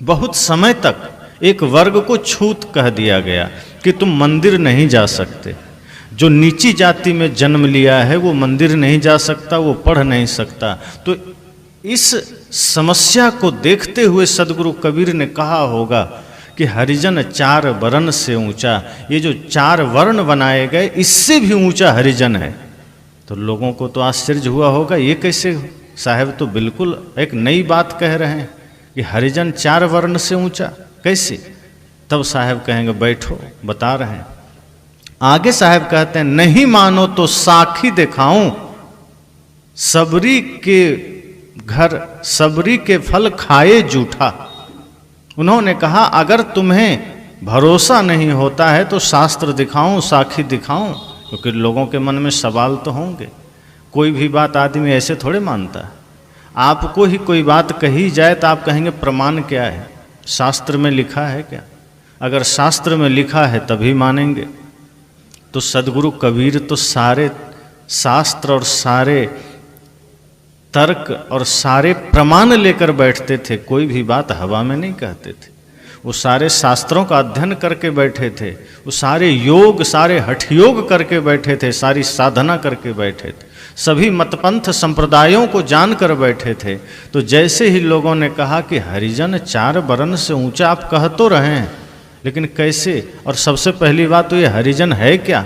बहुत समय तक एक वर्ग को छूत कह दिया गया कि तुम मंदिर नहीं जा सकते। जो नीची जाति में जन्म लिया है वो मंदिर नहीं जा सकता, वो पढ़ नहीं सकता। तो इस समस्या को देखते हुए सदगुरु कबीर ने कहा होगा कि हरिजन 4 वर्ण से ऊंचा। ये जो 4 वर्ण बनाए गए इससे भी ऊंचा हरिजन है। तो लोगों को तो आश्चर्य हुआ होगा, ये कैसे? साहब तो बिल्कुल एक नई बात कह रहे हैं कि हरिजन 4 वर्ण से ऊंचा कैसे? तब साहब कहेंगे बैठो, बता रहे हैं। आगे साहब कहते हैं, नहीं मानो तो साखी दिखाऊं, सबरी के घर सबरी के फल खाए जूठा। उन्होंने कहा अगर तुम्हें भरोसा नहीं होता है तो शास्त्र दिखाऊं, साखी दिखाऊं, क्योंकि लोगों के मन में सवाल तो होंगे। कोई भी बात आदमी ऐसे थोड़े मानता है। आपको ही कोई बात कही जाए तो आप कहेंगे प्रमाण क्या है, शास्त्र में लिखा है क्या? अगर शास्त्र में लिखा है तभी मानेंगे। तो सदगुरु कबीर तो सारे शास्त्र और सारे तर्क और सारे प्रमाण लेकर बैठते थे, कोई भी बात हवा में नहीं कहते थे। वो सारे शास्त्रों का अध्ययन करके बैठे थे, वो सारे योग, सारे हठयोग करके बैठे थे, सारी साधना करके बैठे थे, सभी मतपंथ संप्रदायों को जान कर बैठे थे। तो जैसे ही लोगों ने कहा कि हरिजन 4 वर्ण से ऊंचा, आप कह तो रहे हैं लेकिन कैसे? और सबसे पहली बात तो ये हरिजन है क्या?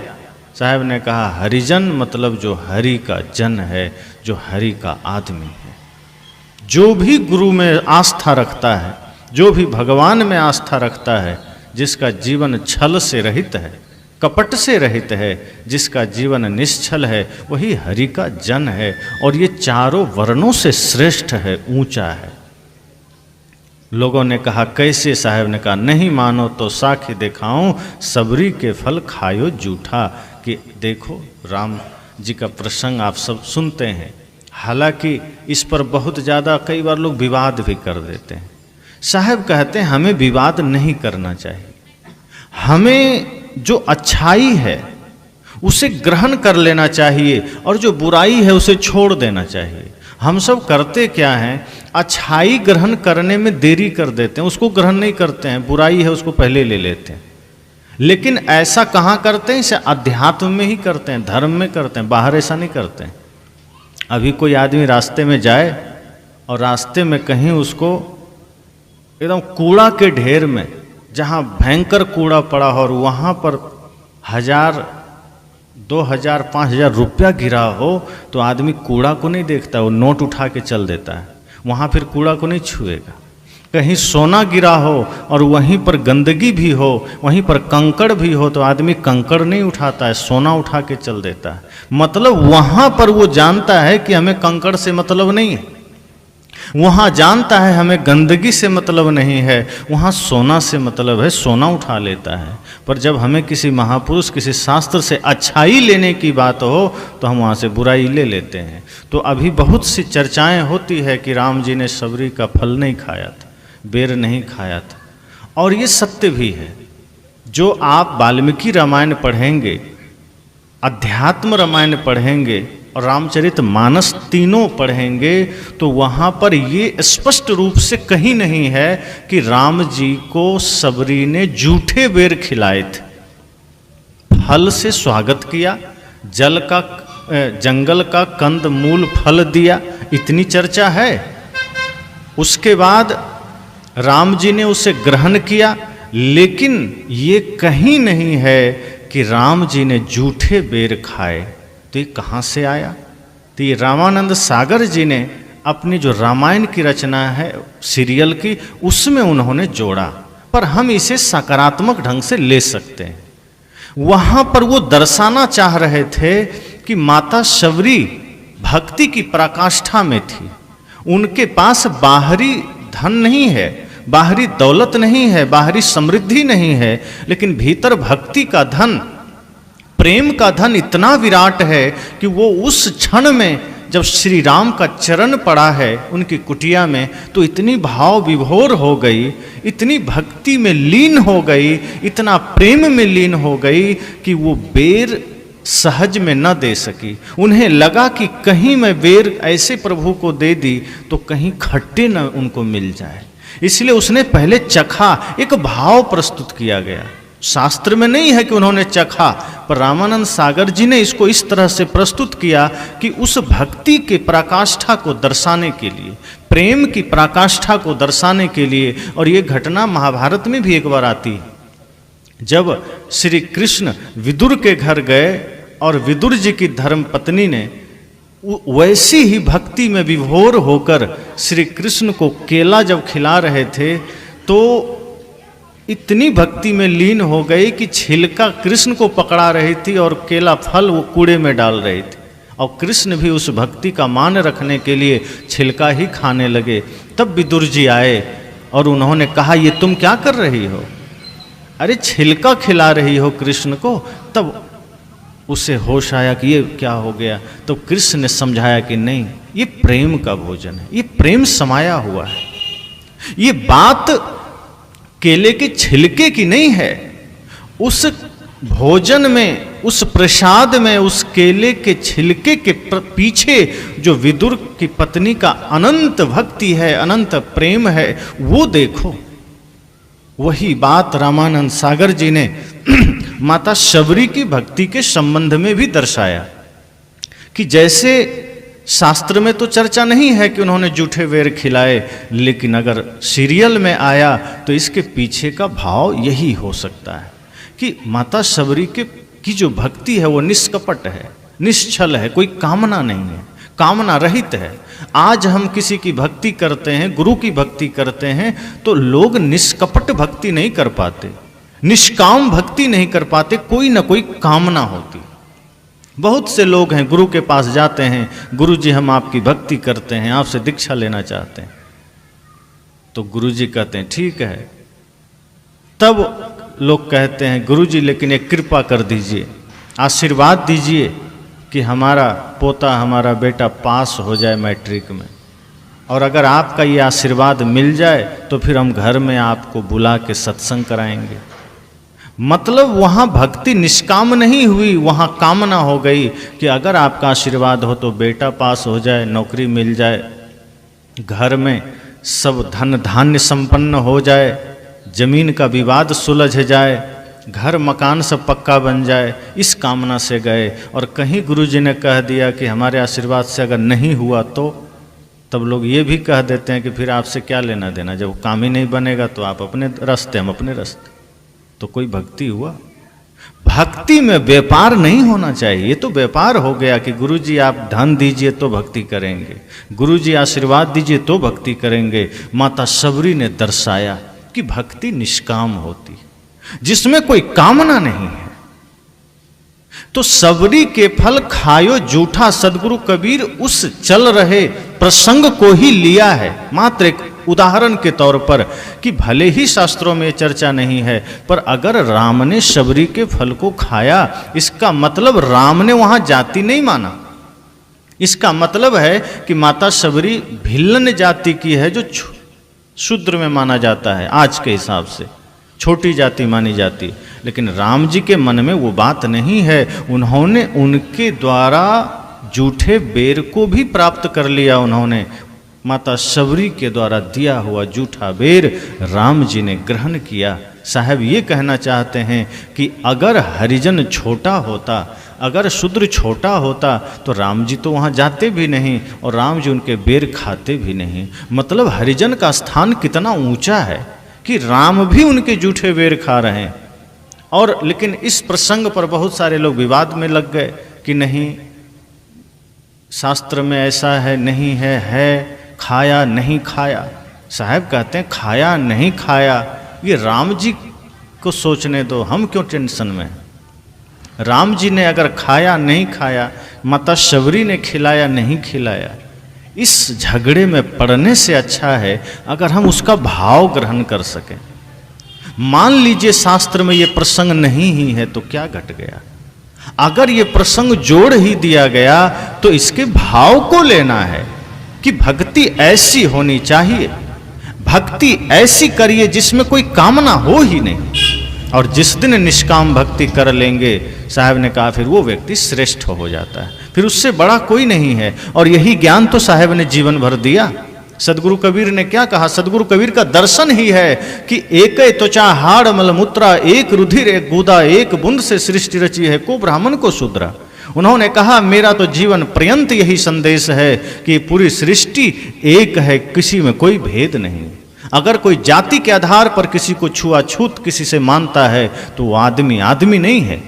साहब ने कहा हरिजन मतलब जो हरि का जन है, जो हरि का आदमी है। जो भी गुरु में आस्था रखता है, जो भी भगवान में आस्था रखता है, जिसका जीवन छल से रहित है, कपट से रहित है, जिसका जीवन निश्छल है, वही हरि का जन है। और ये 4 वर्णों से श्रेष्ठ है, ऊंचा है। लोगों ने कहा कैसे? साहब ने कहा नहीं मानो तो साखी दिखाऊं, सबरी के फल खायो जूठा। कि देखो राम जी का प्रसंग आप सब सुनते हैं, हालांकि इस पर बहुत ज़्यादा कई बार लोग विवाद भी कर देते हैं। साहब कहते हैं हमें विवाद नहीं करना चाहिए, हमें जो अच्छाई है उसे ग्रहण कर लेना चाहिए और जो बुराई है उसे छोड़ देना चाहिए। हम सब करते क्या हैं, अच्छाई ग्रहण करने में देरी कर देते हैं, उसको ग्रहण नहीं करते हैं, बुराई है उसको पहले ले लेते हैं। लेकिन ऐसा कहाँ करते हैं? इसे अध्यात्म में ही करते हैं, धर्म में करते हैं, बाहर ऐसा नहीं करते हैं। अभी कोई आदमी रास्ते में जाए और रास्ते में कहीं उसको एकदम कूड़ा के ढेर में, जहाँ भयंकर कूड़ा पड़ा हो और वहाँ पर 1000, 2000, 5000 रुपया गिरा हो, तो आदमी कूड़ा को नहीं देखता, वो नोट उठा के चल देता है, वहाँ फिर कूड़ा को नहीं छुएगा। कहीं सोना गिरा हो और वहीं पर गंदगी भी हो, वहीं पर कंकड़ भी हो, तो आदमी कंकड़ नहीं उठाता है, सोना उठा के चल देता है। मतलब वहाँ पर वो जानता है कि हमें कंकड़ से मतलब नहीं है, वहाँ जानता है हमें गंदगी से मतलब नहीं है, वहाँ सोना से मतलब है, सोना उठा लेता है। पर जब हमें किसी महापुरुष, किसी शास्त्र से अच्छाई लेने की बात हो तो हम वहाँ से बुराई ले लेते हैं। तो अभी बहुत सी चर्चाएं होती है कि राम जी ने सबरी का फल नहीं खाया था, बेर नहीं खाया था, और ये सत्य भी है। जो आप वाल्मीकि रामायण पढ़ेंगे, अध्यात्म रामायण पढ़ेंगे और रामचरित मानस तीनों पढ़ेंगे तो वहाँ पर ये स्पष्ट रूप से कहीं नहीं है कि राम जी को सबरी ने जूठे बेर खिलाए थे। फल से स्वागत किया, जल का जंगल का कंद मूल फल दिया, इतनी चर्चा है। उसके बाद राम जी ने उसे ग्रहण किया, लेकिन ये कहीं नहीं है कि राम जी ने जूठे बेर खाए। तो ये कहाँ से आया? तो ये रामानंद सागर जी ने अपनी जो रामायण की रचना है सीरियल की, उसमें उन्होंने जोड़ा, पर हम इसे सकारात्मक ढंग से ले सकते हैं। वहाँ पर वो दर्शाना चाह रहे थे कि माता शबरी भक्ति की पराकाष्ठा में थी, उनके पास बाहरी धन नहीं है, बाहरी दौलत नहीं है, बाहरी समृद्धि नहीं है, लेकिन भीतर भक्ति का धन, प्रेम का धन इतना विराट है कि वो उस क्षण में जब श्री राम का चरण पड़ा है उनकी कुटिया में, तो इतनी भाव विभोर हो गई, इतनी भक्ति में लीन हो गई, इतना प्रेम में लीन हो गई कि वो बेर सहज में न दे सकी। उन्हें लगा कि कहीं मैं बेर ऐसे प्रभु को दे दी तो कहीं खट्टे न उनको मिल जाए, इसलिए उसने पहले चखा, एक भाव प्रस्तुत किया गया। शास्त्र में नहीं है कि उन्होंने चखा, पर रामानंद सागर जी ने इसको इस तरह से प्रस्तुत किया कि उस भक्ति के पराकाष्ठा को दर्शाने के लिए, प्रेम की पराकाष्ठा को दर्शाने के लिए। और ये घटना महाभारत में भी एक बार आती है, जब श्री कृष्ण विदुर के घर गए और विदुर जी की धर्म पत्नी ने वैसी ही भक्ति में विभोर होकर श्री कृष्ण को केला जब खिला रहे थे तो इतनी भक्ति में लीन हो गई कि छिलका कृष्ण को पकड़ा रही थी और केला फल वो कूड़े में डाल रही थी। और कृष्ण भी उस भक्ति का मान रखने के लिए छिलका ही खाने लगे। तब विदुर जी आए और उन्होंने कहा, ये तुम क्या कर रही हो? अरे छिलका खिला रही हो कृष्ण को। तब उसे होश आया कि ये क्या हो गया। तो कृष्ण ने समझाया कि नहीं, ये प्रेम का भोजन है, ये प्रेम समाया हुआ है। ये बात केले के छिलके की नहीं है, उस भोजन में, उस प्रसाद में, उस केले के छिलके के पीछे जो विदुर की पत्नी का अनंत भक्ति है, अनंत प्रेम है, वो देखो। वही बात रामानंद सागर जी ने माता शबरी की भक्ति के संबंध में भी दर्शाया कि जैसे शास्त्र में तो चर्चा नहीं है कि उन्होंने जूठे बेर खिलाए, लेकिन अगर सीरियल में आया तो इसके पीछे का भाव यही हो सकता है कि माता शबरी की जो भक्ति है वो निष्कपट है, निश्चल है, कोई कामना नहीं है, कामना रहित है। आज हम किसी की भक्ति करते हैं, गुरु की भक्ति करते हैं, तो लोग निष्कपट भक्ति नहीं कर पाते, निष्काम भक्ति नहीं कर पाते, कोई ना कोई कामना होती। बहुत से लोग हैं गुरु के पास जाते हैं, गुरु जी हम आपकी भक्ति करते हैं, आपसे दीक्षा लेना चाहते हैं। तो गुरु जी कहते हैं ठीक है। तब लोग कहते हैं गुरु जी लेकिन एक कृपा कर दीजिए, आशीर्वाद दीजिए कि हमारा पोता, हमारा बेटा पास हो जाए मैट्रिक में, और अगर आपका ये आशीर्वाद मिल जाए तो फिर हम घर में आपको बुला के सत्संग कराएंगे। मतलब वहाँ भक्ति निष्काम नहीं हुई, वहाँ कामना हो गई कि अगर आपका आशीर्वाद हो तो बेटा पास हो जाए, नौकरी मिल जाए, घर में सब धन धान्य संपन्न हो जाए, जमीन का विवाद सुलझ जाए, घर मकान सब पक्का बन जाए, इस कामना से गए। और कहीं गुरुजी ने कह दिया कि हमारे आशीर्वाद से अगर नहीं हुआ तो, तब लोग ये भी कह देते हैं कि फिर आपसे क्या लेना देना, जब काम ही नहीं बनेगा तो आप अपने रास्ते, हम अपने रास्ते। तो कोई भक्ति हुआ? भक्ति में व्यापार नहीं होना चाहिए। ये तो व्यापार हो गया कि गुरुजी आप धन दीजिए तो भक्ति करेंगे, गुरुजी आशीर्वाद दीजिए तो भक्ति करेंगे। माता शबरी ने दर्शाया कि भक्ति निष्काम होती, जिसमें कोई कामना नहीं है। तो सबरी के फल खायो जूठा, सदगुरु कबीर उस चल रहे प्रसंग को ही लिया है मात्र एक उदाहरण के तौर पर, कि भले ही शास्त्रों में चर्चा नहीं है, पर अगर राम ने शबरी के फल को खाया, इसका मतलब राम ने वहां जाति नहीं माना। इसका मतलब है कि माता शबरी भिल्लन जाति की है, जो शूद्र में माना जाता है, आज के हिसाब से छोटी जाति मानी जाती। लेकिन राम जी के मन में वो बात नहीं है, उन्होंने उनके द्वारा जूठे बेर को भी प्राप्त कर लिया। उन्होंने माता शबरी के द्वारा दिया हुआ जूठा बेर राम जी ने ग्रहण किया। साहब ये कहना चाहते हैं कि अगर हरिजन छोटा होता, अगर शूद्र छोटा होता, तो राम जी तो वहाँ जाते भी नहीं और राम जी उनके बेर खाते भी नहीं। मतलब हरिजन का स्थान कितना ऊंचा है कि राम भी उनके जूठे बेर खा रहे हैं। और लेकिन इस प्रसंग पर बहुत सारे लोग विवाद में लग गए कि नहीं, शास्त्र में ऐसा है, नहीं है, खाया नहीं खाया। साहब कहते हैं खाया नहीं खाया ये राम जी को सोचने दो, हम क्यों टेंशन में। राम जी ने अगर खाया नहीं खाया, माता शबरी ने खिलाया नहीं खिलाया, इस झगड़े में पड़ने से अच्छा है अगर हम उसका भाव ग्रहण कर सकें। मान लीजिए शास्त्र में ये प्रसंग नहीं ही है तो क्या घट गया। अगर ये प्रसंग जोड़ ही दिया गया तो इसके भाव को लेना है कि भक्ति ऐसी होनी चाहिए, भक्ति ऐसी करिए जिसमें कोई कामना हो ही नहीं। और जिस दिन निष्काम भक्ति कर लेंगे, साहब ने कहा, फिर वो व्यक्ति श्रेष्ठ हो जाता है, फिर उससे बड़ा कोई नहीं है। और यही ज्ञान तो साहब ने जीवन भर दिया। सदगुरु कबीर ने क्या कहा? सदगुरु कबीर का दर्शन ही है कि एक त्वचा हाड़ मलमूत्रा, एक रुधिर एक गूदा, एक बूंद से सृष्टि रची है को ब्राह्मण को शूद्रा। उन्होंने कहा मेरा तो जीवन पर्यंत यही संदेश है कि पूरी सृष्टि एक है, किसी में कोई भेद नहीं। अगर कोई जाति के आधार पर किसी को छुआछूत किसी से मानता है तो वो आदमी आदमी नहीं है।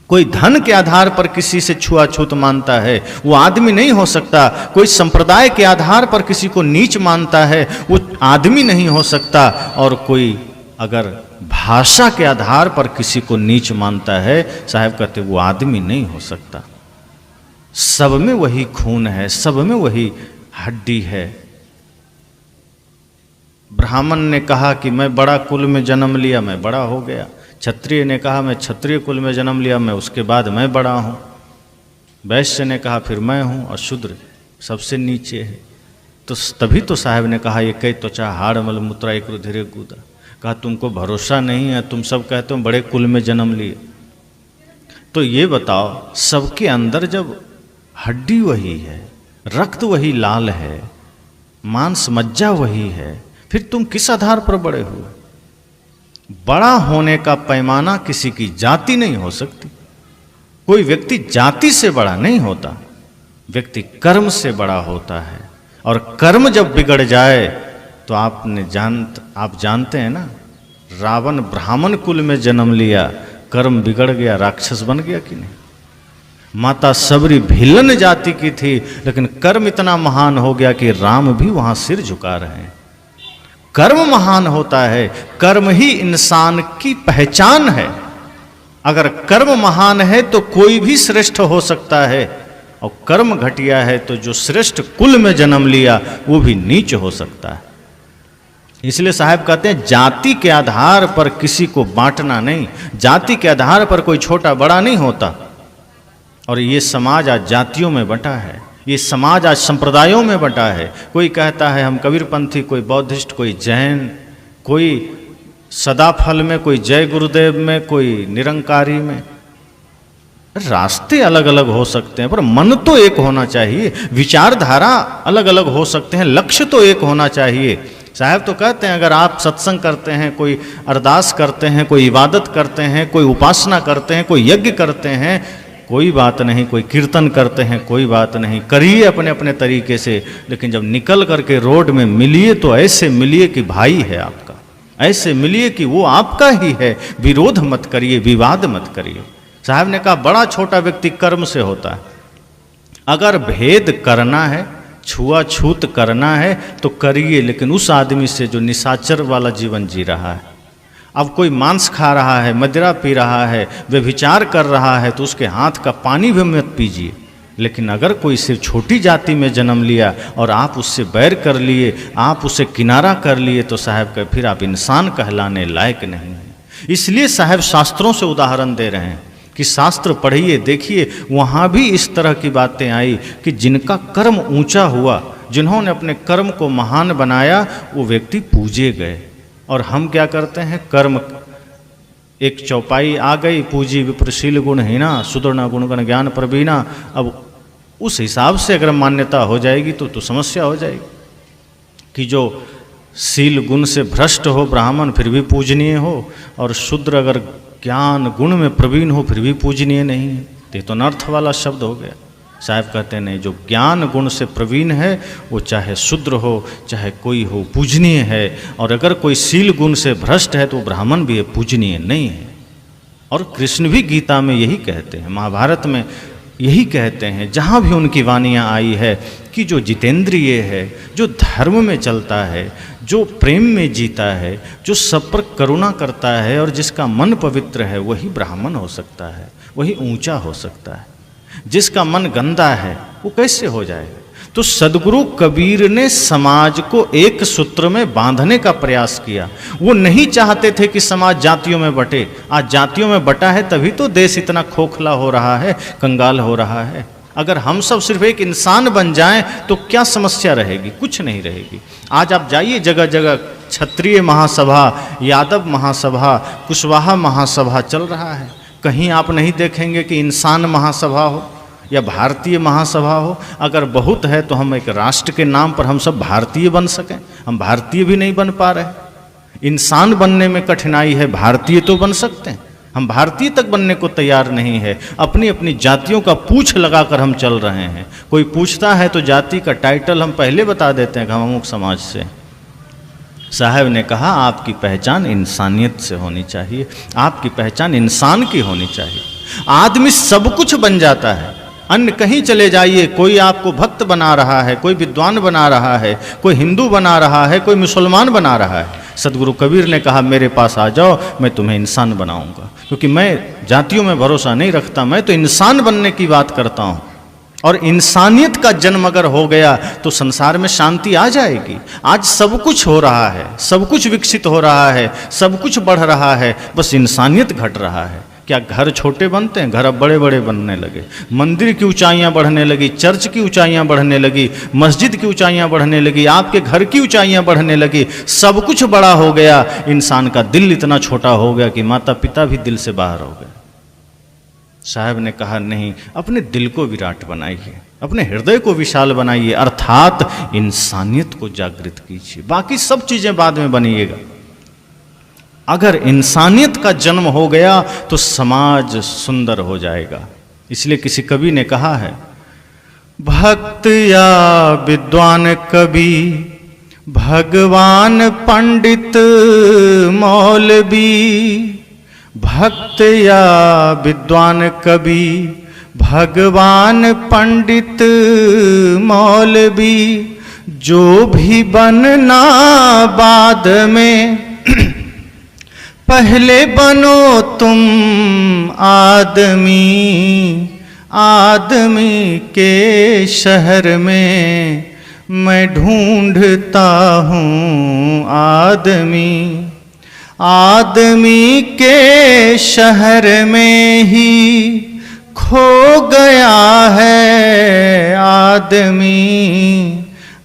कोई धन के आधार पर किसी से छुआछूत मानता है वो आदमी नहीं हो सकता। कोई संप्रदाय के आधार पर किसी को नीच मानता है वो आदमी नहीं हो सकता। और कोई अगर भाषा के आधार पर किसी को नीच मानता है, साहब कहते वो आदमी नहीं हो सकता। सब में वही खून है, सब में वही हड्डी है। ब्राह्मण ने कहा कि मैं बड़ा कुल में जन्म लिया, मैं बड़ा हो गया। क्षत्रिय ने कहा मैं क्षत्रिय कुल में जन्म लिया, मैं उसके बाद मैं बड़ा हूँ। वैश्य ने कहा फिर मैं हूँ, और शूद्र सबसे नीचे है। तो तभी तो साहब ने कहा ये कई त्वचा हाड़ मलमूत्रा एक रुधिर एक गूदा। कहा तुमको भरोसा नहीं है, तुम सब कहते हो बड़े कुल में जन्म लिए। तो ये बताओ सबके अंदर जब हड्डी वही है, रक्त वही लाल है, मांस मज्जा वही है, फिर तुम किस आधार पर बड़े हुए? बड़ा होने का पैमाना किसी की जाति नहीं हो सकती। कोई व्यक्ति जाति से बड़ा नहीं होता, व्यक्ति कर्म से बड़ा होता है। और कर्म जब बिगड़ जाए तो आप जानते हैं ना, रावण ब्राह्मण कुल में जन्म लिया, कर्म बिगड़ गया, राक्षस बन गया कि नहीं? माता सबरी भिलन जाति की थी, लेकिन कर्म इतना महान हो गया कि राम भी वहां सिर झुका रहे हैं। कर्म महान होता है, कर्म ही इंसान की पहचान है। अगर कर्म महान है तो कोई भी श्रेष्ठ हो सकता है, और कर्म घटिया है तो जो श्रेष्ठ कुल में जन्म लिया वो भी नीच हो सकता है। इसलिए साहब कहते हैं जाति के आधार पर किसी को बांटना नहीं, जाति के आधार पर कोई छोटा बड़ा नहीं होता। और ये समाज आज जातियों में बंटा है, ये समाज आज संप्रदायों में बंटा है। कोई कहता है हम कबीरपंथी, कोई बौद्धिस्ट, कोई जैन, कोई सदाफल में, कोई जय गुरुदेव में, कोई निरंकारी में। रास्ते अलग अलग हो सकते हैं पर मन तो एक होना चाहिए। विचारधारा अलग अलग हो सकते हैं, लक्ष्य तो एक होना चाहिए। साहब तो कहते हैं अगर आप सत्संग करते हैं, कोई अरदास करते हैं, कोई इबादत करते हैं, कोई उपासना करते हैं, कोई यज्ञ करते हैं, कोई बात नहीं, कोई कीर्तन करते हैं, कोई बात नहीं, करिए अपने अपने तरीके से। लेकिन जब निकल करके रोड में मिलिए तो ऐसे मिलिए कि भाई है आपका, ऐसे मिलिए कि वो आपका ही है। विरोध मत करिए, विवाद मत करिए। साहब ने कहा बड़ा छोटा व्यक्ति कर्म से होता है। अगर भेद करना है, छुआछूत करना है तो करिए, लेकिन उस आदमी से जो निशाचर वाला जीवन जी रहा है। अब कोई मांस खा रहा है, मदिरा पी रहा है, व्यभिचार कर रहा है तो उसके हाथ का पानी भी मत पीजिए। लेकिन अगर कोई सिर्फ छोटी जाति में जन्म लिया और आप उससे बैर कर लिए, आप उसे किनारा कर लिए, तो साहब का फिर आप इंसान कहलाने लायक नहीं हैं। इसलिए साहब शास्त्रों से उदाहरण दे रहे हैं कि शास्त्र पढ़िए, देखिए, वहाँ भी इस तरह की बातें आई कि जिनका कर्म ऊंचा हुआ, जिन्होंने अपने कर्म को महान बनाया, वो व्यक्ति पूजे गए। और हम क्या करते हैं, कर्म एक चौपाई आ गई, पूजी विप्रशील गुणहीना सुदृढ़ गुणगण ज्ञान प्रवीणा। अब उस हिसाब से अगर मान्यता हो जाएगी तो समस्या हो जाएगी कि जो शील गुण से भ्रष्ट हो ब्राह्मण फिर भी पूजनीय हो, और शूद्र अगर ज्ञान गुण में प्रवीण हो फिर भी पूजनीय नहीं है। ये तो अनर्थ वाला शब्द हो गया। साहब कहते हैं नहीं, जो ज्ञान गुण से प्रवीण है वो चाहे शूद्र हो चाहे कोई हो पूजनीय है। और अगर कोई शील गुण से भ्रष्ट है तो ब्राह्मण भी पूजनीय नहीं है। और कृष्ण भी गीता में यही कहते हैं, महाभारत में यही कहते हैं, जहाँ भी उनकी वाणियाँ आई है कि जो जितेंद्रिय है, जो धर्म में चलता है, जो प्रेम में जीता है, जो सब पर करुणा करता है और जिसका मन पवित्र है, वही ब्राह्मण हो सकता है, वही ऊंचा हो सकता है। जिसका मन गंदा है वो कैसे हो जाएगा? तो सदगुरु कबीर ने समाज को एक सूत्र में बांधने का प्रयास किया। वो नहीं चाहते थे कि समाज जातियों में बटे। आज जातियों में बटा है तभी तो देश इतना खोखला हो रहा है, कंगाल हो रहा है। अगर हम सब सिर्फ एक इंसान बन जाएं तो क्या समस्या रहेगी? कुछ नहीं रहेगी। आज आप जाइए जगह जगह, क्षत्रिय महासभा, यादव महासभा, कुशवाहा महासभा चल रहा है। कहीं आप नहीं देखेंगे कि इंसान महासभा हो। या भारतीय महासभा हो। अगर बहुत है तो हम एक राष्ट्र के नाम पर हम सब भारतीय बन सकें, हम भारतीय भी नहीं बन पा रहे। इंसान बनने में कठिनाई है, भारतीय तो बन सकते हैं, हम भारतीय तक बनने को तैयार नहीं है। अपनी अपनी जातियों का पूछ लगाकर हम चल रहे हैं। कोई पूछता है तो जाति का टाइटल हम पहले बता देते हैं कि हम अमुक समाज से। साहब ने कहा आपकी पहचान इंसानियत से होनी चाहिए, आपकी पहचान इंसान की होनी चाहिए। आदमी सब कुछ बन जाता है, अन्य कहीं चले जाइए, कोई आपको भक्त बना रहा है, कोई विद्वान बना रहा है, कोई हिंदू बना रहा है, कोई मुसलमान बना रहा है। सदगुरु कबीर ने कहा मेरे पास आ जाओ, मैं तुम्हें इंसान बनाऊंगा, क्योंकि मैं जातियों में भरोसा नहीं रखता, मैं तो इंसान बनने की बात करता हूँ। और इंसानियत का जन्म अगर हो गया तो संसार में शांति आ जाएगी। आज सब कुछ हो रहा है, सब कुछ विकसित हो रहा है, सब कुछ बढ़ रहा है, बस इंसानियत घट रहा है। क्या घर छोटे बनते हैं? घर अब बड़े बड़े बनने लगे। मंदिर की ऊंचाइयां बढ़ने लगी, चर्च की ऊंचाइयां बढ़ने लगी, मस्जिद की ऊंचाइयां बढ़ने लगी, आपके घर की ऊंचाइयां बढ़ने लगी, सब कुछ बड़ा हो गया। इंसान का दिल इतना छोटा हो गया कि माता पिता भी दिल से बाहर हो गए। साहब ने कहा नहीं, अपने दिल को विराट बनाइए, अपने हृदय को विशाल बनाइए, अर्थात इंसानियत को जागृत कीजिए, बाकी सब चीजें बाद में बनिएगा। अगर इंसानियत का जन्म हो गया तो समाज सुंदर हो जाएगा। इसलिए किसी कवि ने कहा है, भक्त या विद्वान कवि, भगवान पंडित मौलवी। भक्त या विद्वान कवि, भगवान पंडित मौलवी। जो भी बनना बाद में, पहले बनो तुम आदमी। आदमी के शहर में मैं ढूंढता हूँ आदमी। आदमी के शहर में ही खो गया है आदमी।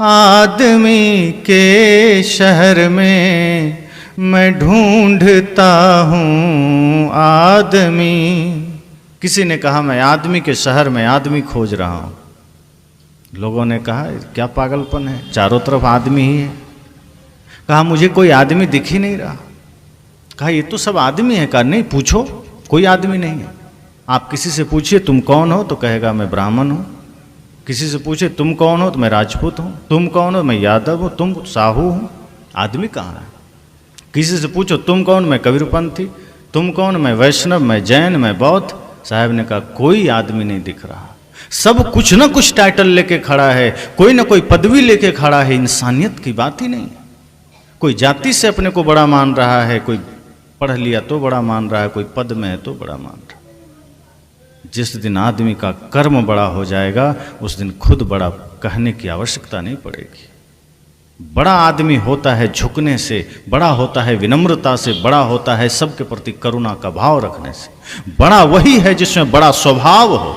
आदमी के शहर में मैं ढूंढता हूँ आदमी। किसी ने कहा मैं आदमी के शहर में आदमी खोज रहा हूँ। लोगों ने कहा क्या पागलपन है, चारों तरफ आदमी ही है। कहा मुझे कोई आदमी दिख ही नहीं रहा। कहा ये तो सब आदमी है। कहा नहीं, पूछो, कोई आदमी नहीं है। आप किसी से पूछिए तुम कौन हो तो कहेगा मैं ब्राह्मण हूँ। किसी से पूछे तुम कौन हो तो मैं राजपूत हूँ। तुम कौन हो? मैं यादव हूँ। तुम साहू हूँ। आदमी कहाँ है? किसी से पूछो तुम कौन? मैं कबीरपंथी। तुम कौन? मैं वैष्णव, मैं जैन, मैं बौद्ध। साहब ने कहा कोई आदमी नहीं दिख रहा। सब कुछ ना कुछ टाइटल लेके खड़ा है, कोई ना कोई पदवी लेके खड़ा है। इंसानियत की बात ही नहीं। कोई जाति से अपने को बड़ा मान रहा है, कोई पढ़ लिया तो बड़ा मान रहा है, कोई पद में है तो बड़ा मान रहा है। जिस दिन आदमी का कर्म बड़ा हो जाएगा उस दिन खुद बड़ा कहने की आवश्यकता नहीं पड़ेगी। बड़ा आदमी होता है झुकने से, बड़ा होता है विनम्रता से, बड़ा होता है सबके प्रति करुणा का भाव रखने से। बड़ा वही है जिसमें बड़ा स्वभाव हो।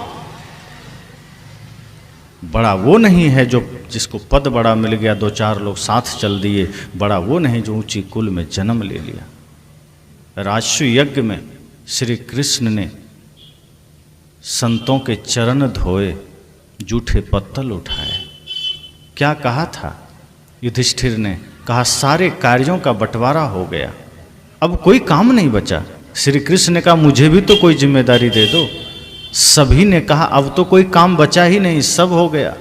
बड़ा वो नहीं है जो जिसको पद बड़ा मिल गया, दो चार लोग साथ चल दिए। बड़ा वो नहीं जो ऊंची कुल में जन्म ले लिया। राजसु यज्ञ में श्री कृष्ण ने संतों के चरण धोए, जूठे पत्तल उठाए। क्या कहा था? युधिष्ठिर ने कहा सारे कार्यों का बंटवारा हो गया, अब कोई काम नहीं बचा। श्री कृष्ण ने कहा मुझे भी तो कोई जिम्मेदारी दे दो। सभी ने कहा अब तो कोई काम बचा ही नहीं, सब हो गया।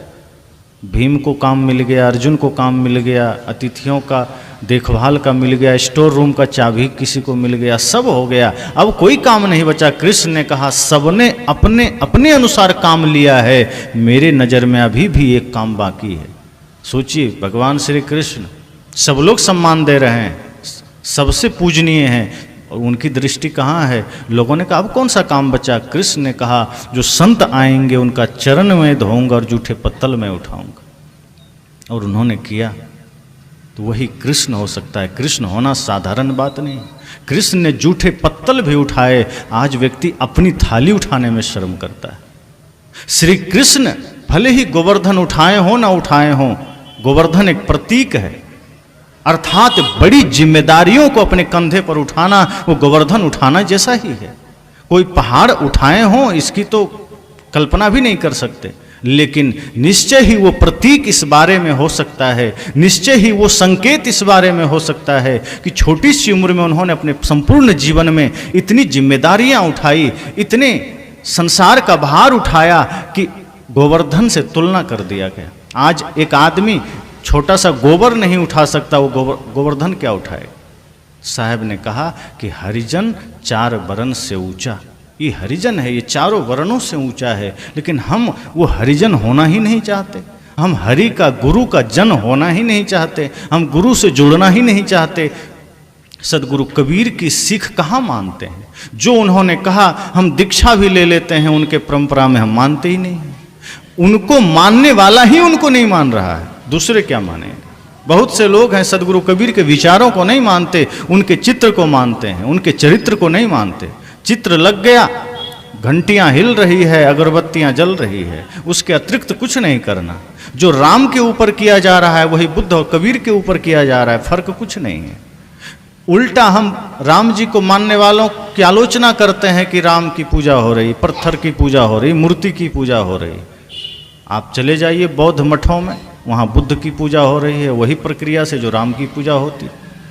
भीम को काम मिल गया, अर्जुन को काम मिल गया, अतिथियों का देखभाल का मिल गया, स्टोर रूम का चाबी किसी को मिल गया, सब हो गया, अब कोई काम नहीं बचा। कृष्ण ने कहा सबने अपने अपने अनुसार काम लिया है, मेरे नज़र में अभी भी एक काम बाकी है। सोचिए, भगवान श्री कृष्ण सब लोग सम्मान दे रहे हैं, सबसे पूजनीय हैं, और उनकी दृष्टि कहाँ है? लोगों ने कहा अब कौन सा काम बचा? कृष्ण ने कहा जो संत आएंगे उनका चरण में धोऊंगा और जूठे पत्तल में उठाऊंगा। और उन्होंने किया, तो वही कृष्ण हो सकता है। कृष्ण होना साधारण बात नहीं। कृष्ण ने जूठे पत्तल भी उठाए। आज व्यक्ति अपनी थाली उठाने में शर्म करता है। श्री कृष्ण भले ही गोवर्धन उठाए हो ना उठाए हो, गोवर्धन एक प्रतीक है, अर्थात बड़ी जिम्मेदारियों को अपने कंधे पर उठाना वो गोवर्धन उठाना जैसा ही है। कोई पहाड़ उठाए हो इसकी तो कल्पना भी नहीं कर सकते। लेकिन निश्चय ही वो प्रतीक इस बारे में हो सकता है, निश्चय ही वो संकेत इस बारे में हो सकता है कि छोटी सी उम्र में उन्होंने अपने संपूर्ण जीवन में इतनी जिम्मेदारियां उठाई, इतने संसार का भार उठाया कि गोवर्धन से तुलना कर दिया गया। आज एक आदमी छोटा सा गोबर नहीं उठा सकता, वो गोवर्धन क्या उठाएगा। साहब ने कहा कि हरिजन 4 वर्ण से ऊंचा, ये हरिजन है, ये चारों वर्णों से ऊंचा है, लेकिन हम वो हरिजन होना ही नहीं चाहते। हम हरि का, गुरु का जन होना ही नहीं चाहते, हम गुरु से जुड़ना ही नहीं चाहते। सदगुरु कबीर की सीख कहाँ मानते हैं। जो उन्होंने कहा हम दीक्षा भी ले लेते हैं, उनके परंपरा में हम मानते ही नहीं। उनको मानने वाला ही उनको नहीं मान रहा है, दूसरे क्या माने। बहुत से लोग हैं सदगुरु कबीर के विचारों को नहीं मानते, उनके चित्र को मानते हैं, उनके चरित्र को नहीं मानते। चित्र लग गया, घंटियां हिल रही है, अगरबत्तियां जल रही है, उसके अतिरिक्त कुछ नहीं करना। जो राम के ऊपर किया जा रहा है वही बुद्ध और कबीर के ऊपर किया जा रहा है, फर्क कुछ नहीं है। उल्टा हम राम जी को मानने वालों की आलोचना करते हैं कि राम की पूजा हो रही, पत्थर की पूजा हो रही, मूर्ति की पूजा हो रही। आप चले जाइए बौद्ध मठों में, वहाँ बुद्ध की पूजा हो रही है, वही प्रक्रिया से जो राम की पूजा होती।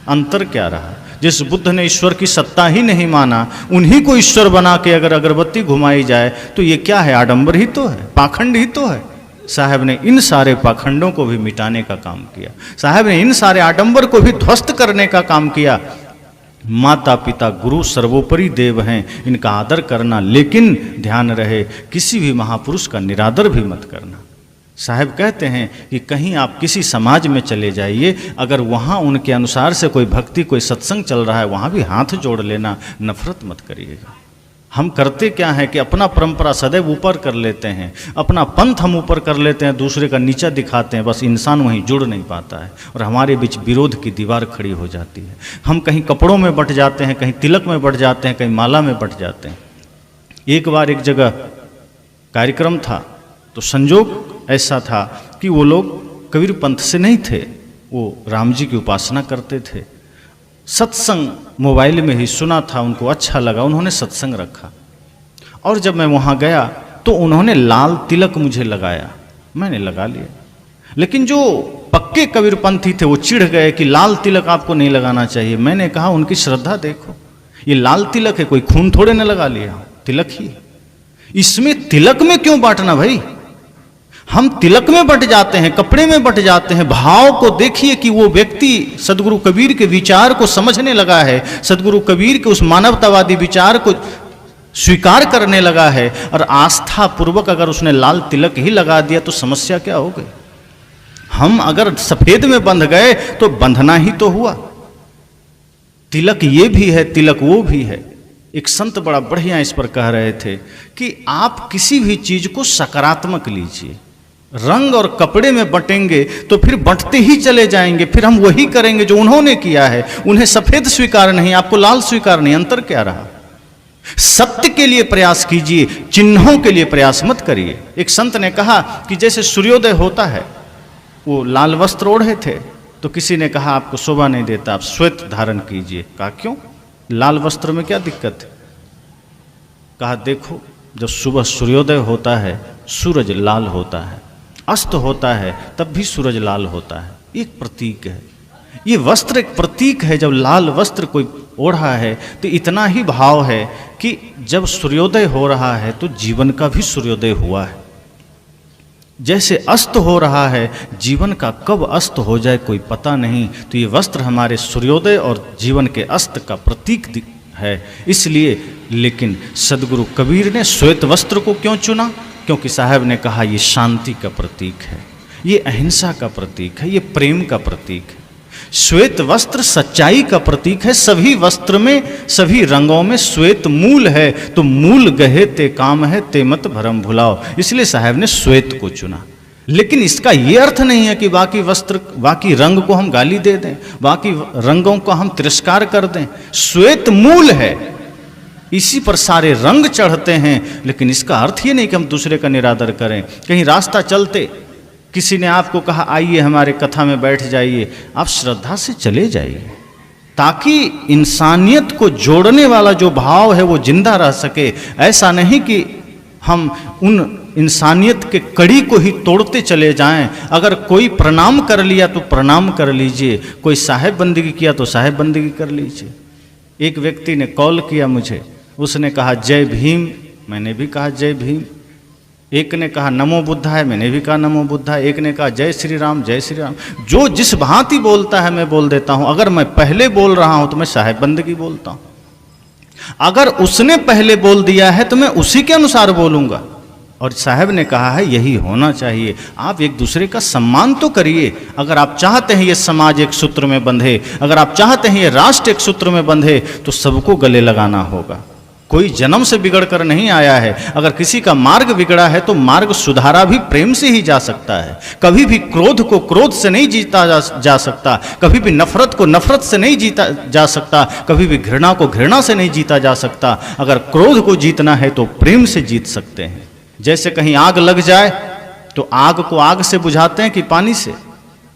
अंतर क्या रहा। जिस बुद्ध ने ईश्वर की सत्ता ही नहीं माना, उन्हीं को ईश्वर बना के अगर अगरबत्ती घुमाई जाए तो ये क्या है, आडंबर ही तो है, पाखंड ही तो है। साहब ने इन सारे पाखंडों को भी मिटाने का काम किया, साहब ने इन सारे आडंबर को भी ध्वस्त करने का काम किया। माता पिता गुरु सर्वोपरि देव हैं, इनका आदर करना, लेकिन ध्यान रहे किसी भी महापुरुष का निरादर भी मत करना। साहब कहते हैं कि कहीं आप किसी समाज में चले जाइए, अगर वहाँ उनके अनुसार से कोई भक्ति, कोई सत्संग चल रहा है, वहाँ भी हाथ जोड़ लेना, नफरत मत करिएगा। हम करते क्या है कि अपना परंपरा सदैव ऊपर कर लेते हैं, अपना पंथ हम ऊपर कर लेते हैं, दूसरे का नीचा दिखाते हैं, बस इंसान वहीं जुड़ नहीं पाता है और हमारे बीच विरोध की दीवार खड़ी हो जाती है। हम कहीं कपड़ों में बट जाते हैं, कहीं तिलक में बट जाते हैं, कहीं माला में बट जाते हैं। एक बार एक जगह कार्यक्रम था तो संजोग ऐसा था कि वो लोग कबीर पंथ से नहीं थे, वो राम जी की उपासना करते थे। सत्संग मोबाइल में ही सुना था, उनको अच्छा लगा, उन्होंने सत्संग रखा। और जब मैं वहाँ गया तो उन्होंने लाल तिलक मुझे लगाया, मैंने लगा लिया। लेकिन जो पक्के कबीरपंथी थे वो चिढ़ गए कि लाल तिलक आपको नहीं लगाना चाहिए। मैंने कहा उनकी श्रद्धा देखो, ये लाल तिलक है, कोई खून थोड़े न लगा लिया, तिलक ही। इसमें तिलक में क्यों बांटना भाई। हम तिलक में बट जाते हैं, कपड़े में बट जाते हैं। भाव को देखिए कि वो व्यक्ति सदगुरु कबीर के विचार को समझने लगा है, सदगुरु कबीर के उस मानवतावादी विचार को स्वीकार करने लगा है, और आस्था पूर्वक अगर उसने लाल तिलक ही लगा दिया तो समस्या क्या हो गई। हम अगर सफेद में बंध गए तो बंधना ही तो हुआ। तिलक ये भी है, तिलक वो भी है। एक संत बड़ा बढ़िया इस पर कह रहे थे कि आप किसी भी चीज को सकारात्मक लीजिए। रंग और कपड़े में बटेंगे तो फिर बंटते ही चले जाएंगे, फिर हम वही करेंगे जो उन्होंने किया है। उन्हें सफेद स्वीकार नहीं, आपको लाल स्वीकार नहीं, अंतर क्या रहा। सत्य के लिए प्रयास कीजिए, चिन्हों के लिए प्रयास मत करिए। एक संत ने कहा कि जैसे सूर्योदय होता है, वो लाल वस्त्र ओढ़े थे तो किसी ने कहा आपको शोभा नहीं देता, आप श्वेत धारण कीजिए। कहा क्यों, लाल वस्त्र में क्या दिक्कत है। कहा देखो, जब सुबह सूर्योदय होता है सूरज लाल होता है, अस्त होता है तब भी सूरज लाल होता है, एक प्रतीक है। ये वस्त्र एक प्रतीक है। जब लाल वस्त्र कोई ओढ़ा है तो इतना ही भाव है कि जब सूर्योदय हो रहा है तो जीवन का भी सूर्योदय हुआ है। जैसे अस्त हो रहा है, जीवन का कब अस्त हो जाए कोई पता नहीं, तो ये वस्त्र हमारे सूर्योदय और जीवन के अस्त का प्रतीक है। इसलिए लेकिन सदगुरु कबीर ने श्वेत वस्त्र को क्यों चुना, क्योंकि साहब ने कहा ये शांति का प्रतीक है, ये अहिंसा का प्रतीक है, ये प्रेम का प्रतीक है। श्वेत वस्त्र सच्चाई का प्रतीक है। सभी वस्त्र में, सभी रंगों में श्वेत मूल है, तो मूल गहे ते काम है, ते मत भरम भुलाओ। इसलिए साहब ने श्वेत को चुना। लेकिन इसका ये अर्थ नहीं है कि बाकी वस्त्र, बाकी रंग को हम गाली दे दें, बाकी रंगों को हम तिरस्कार कर दें। श्वेत मूल है, इसी पर सारे रंग चढ़ते हैं। लेकिन इसका अर्थ ये नहीं कि हम दूसरे का निरादर करें। कहीं रास्ता चलते किसी ने आपको कहा आइए हमारे कथा में बैठ जाइए, आप श्रद्धा से चले जाइए, ताकि इंसानियत को जोड़ने वाला जो भाव है वो जिंदा रह सके। ऐसा नहीं कि हम उन इंसानियत के कड़ी को ही तोड़ते चले जाएं। अगर कोई प्रणाम कर लिया तो प्रणाम कर लीजिए, कोई साहेब बंदगी किया तो साहेब बंदगी कर लीजिए। एक व्यक्ति ने कॉल किया मुझे, उसने कहा जय भीम, मैंने भी कहा जय भीम। एक ने कहा नमो बुद्धाय, मैंने भी कहा नमो बुद्धाय। एक ने कहा जय श्री राम, जय श्री राम। जो जिस भांति बोलता है मैं बोल देता हूं। अगर मैं पहले बोल रहा हूं तो मैं साहेब बंदगी बोलता हूं, अगर उसने पहले बोल दिया है तो मैं उसी के अनुसार बोलूंगा। और साहब ने कहा है यही होना चाहिए। आप एक दूसरे का सम्मान तो करिए। अगर आप चाहते हैं ये समाज एक सूत्र में बंधे, अगर आप चाहते हैं ये राष्ट्र एक सूत्र में बंधे, तो सबको गले लगाना होगा। कोई जन्म से बिगड़ कर नहीं आया है। अगर किसी का मार्ग बिगड़ा है तो मार्ग सुधारा भी प्रेम से ही जा सकता है। कभी भी क्रोध को क्रोध से नहीं जीता जा सकता, कभी भी नफरत को नफरत से नहीं जीता जा सकता, कभी भी घृणा को घृणा से नहीं जीता जा सकता। अगर क्रोध को जीतना है तो प्रेम से जीत सकते हैं। जैसे कहीं आग लग जाए तो आग को आग से बुझाते हैं कि पानी से?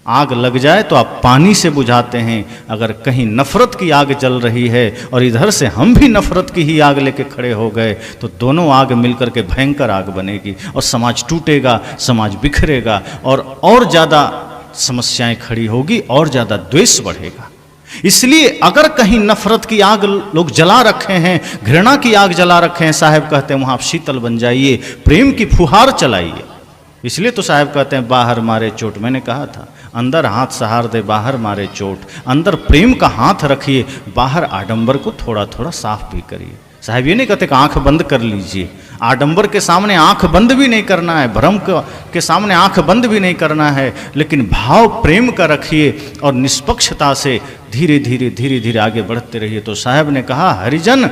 आग लग जाए तो आप पानी से बुझाते हैं। अगर कहीं नफरत की आग जल रही है और इधर से हम भी नफरत की ही आग लेके खड़े हो गए तो दोनों आग मिलकर के भयंकर आग बनेगी और समाज टूटेगा, समाज बिखरेगा और ज़्यादा समस्याएं खड़ी होगी और ज़्यादा द्वेष बढ़ेगा। इसलिए अगर कहीं नफरत की आग लोग जला रखे हैं, घृणा की आग जला रखे हैं, साहब कहते हैं वहाँ आप शीतल बन जाइए, प्रेम की फुहार चलाइए। इसलिए तो साहब कहते हैं बाहर मारे चोट। मैंने कहा था अंदर हाथ सहार दे, बाहर मारे चोट। अंदर प्रेम का हाथ रखिए, बाहर आडंबर को थोड़ा थोड़ा साफ भी करिए। साहब ये नहीं कहते कि आंख बंद कर लीजिए। आडंबर के सामने आंख बंद भी नहीं करना है, भ्रम के सामने आंख बंद भी नहीं करना है, लेकिन भाव प्रेम का रखिए और निष्पक्षता से धीरे धीरे धीरे धीरे आगे बढ़ते रहिए। तो साहब ने कहा हरिजन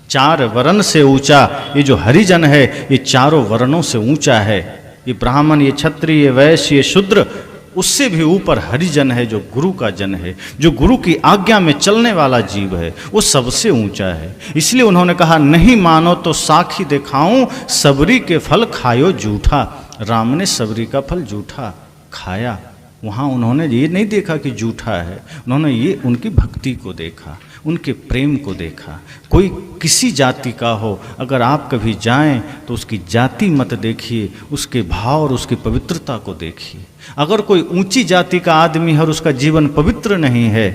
चार वर्ण से ऊंचा। ये जो हरिजन है ये चारों वर्णों से ऊंचा है। ये ब्राह्मण, ये क्षत्रिय, ये वैश्य, ये शूद्र, उससे भी ऊपर हरिजन है जो गुरु का जन है, जो गुरु की आज्ञा में चलने वाला जीव है, वो सबसे ऊंचा है। इसलिए उन्होंने कहा नहीं मानो तो साखी दिखाऊं, सबरी के फल खायो जूठा। राम ने सबरी का फल जूठा खाया। वहाँ उन्होंने ये नहीं देखा कि जूठा है, उन्होंने ये उनकी भक्ति को देखा, उनके प्रेम को देखा। कोई किसी जाति का हो, अगर आप कभी जाएं तो उसकी जाति मत देखिए, उसके भाव और उसकी पवित्रता को देखिए। अगर कोई ऊंची जाति का आदमी है और उसका जीवन पवित्र नहीं है,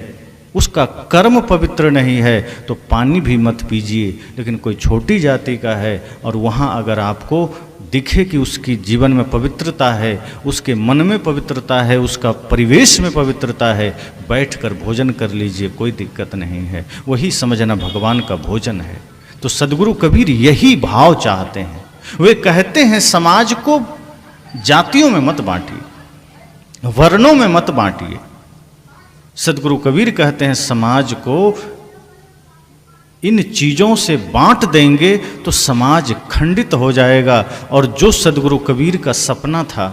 उसका कर्म पवित्र नहीं है, तो पानी भी मत पीजिए। लेकिन कोई छोटी जाति का है और वहाँ अगर आपको दिखे कि उसकी जीवन में पवित्रता है, उसके मन में पवित्रता है, उसका परिवेश में पवित्रता है, बैठकर भोजन कर लीजिए, कोई दिक्कत नहीं है। वही समझना भगवान का भोजन है। तो सदगुरु कबीर यही भाव चाहते हैं। वे कहते हैं समाज को जातियों में मत बांटिए, वर्णों में मत बांटिए। सदगुरु कबीर कहते हैं समाज को इन चीज़ों से बांट देंगे तो समाज खंडित हो जाएगा। और जो सदगुरु कबीर का सपना था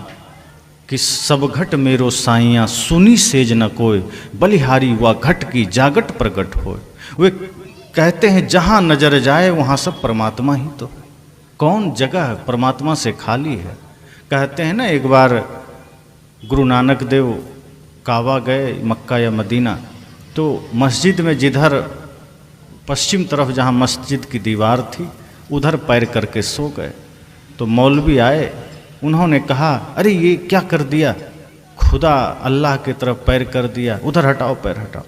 कि सब घट मेरो साइयाँ सुनी सेज न कोय, बलिहारी व घट की जागट प्रगट होए। वे कहते हैं जहाँ नजर जाए वहाँ सब परमात्मा ही तो, कौन जगह परमात्मा से खाली है। कहते हैं ना, एक बार गुरु नानक देव काबा गए, मक्का या मदीना, तो मस्जिद में जिधर पश्चिम तरफ जहाँ मस्जिद की दीवार थी उधर पैर करके सो गए। तो मौलवी आए, उन्होंने कहा अरे ये क्या कर दिया, खुदा अल्लाह की तरफ पैर कर दिया, उधर हटाओ पैर हटाओ।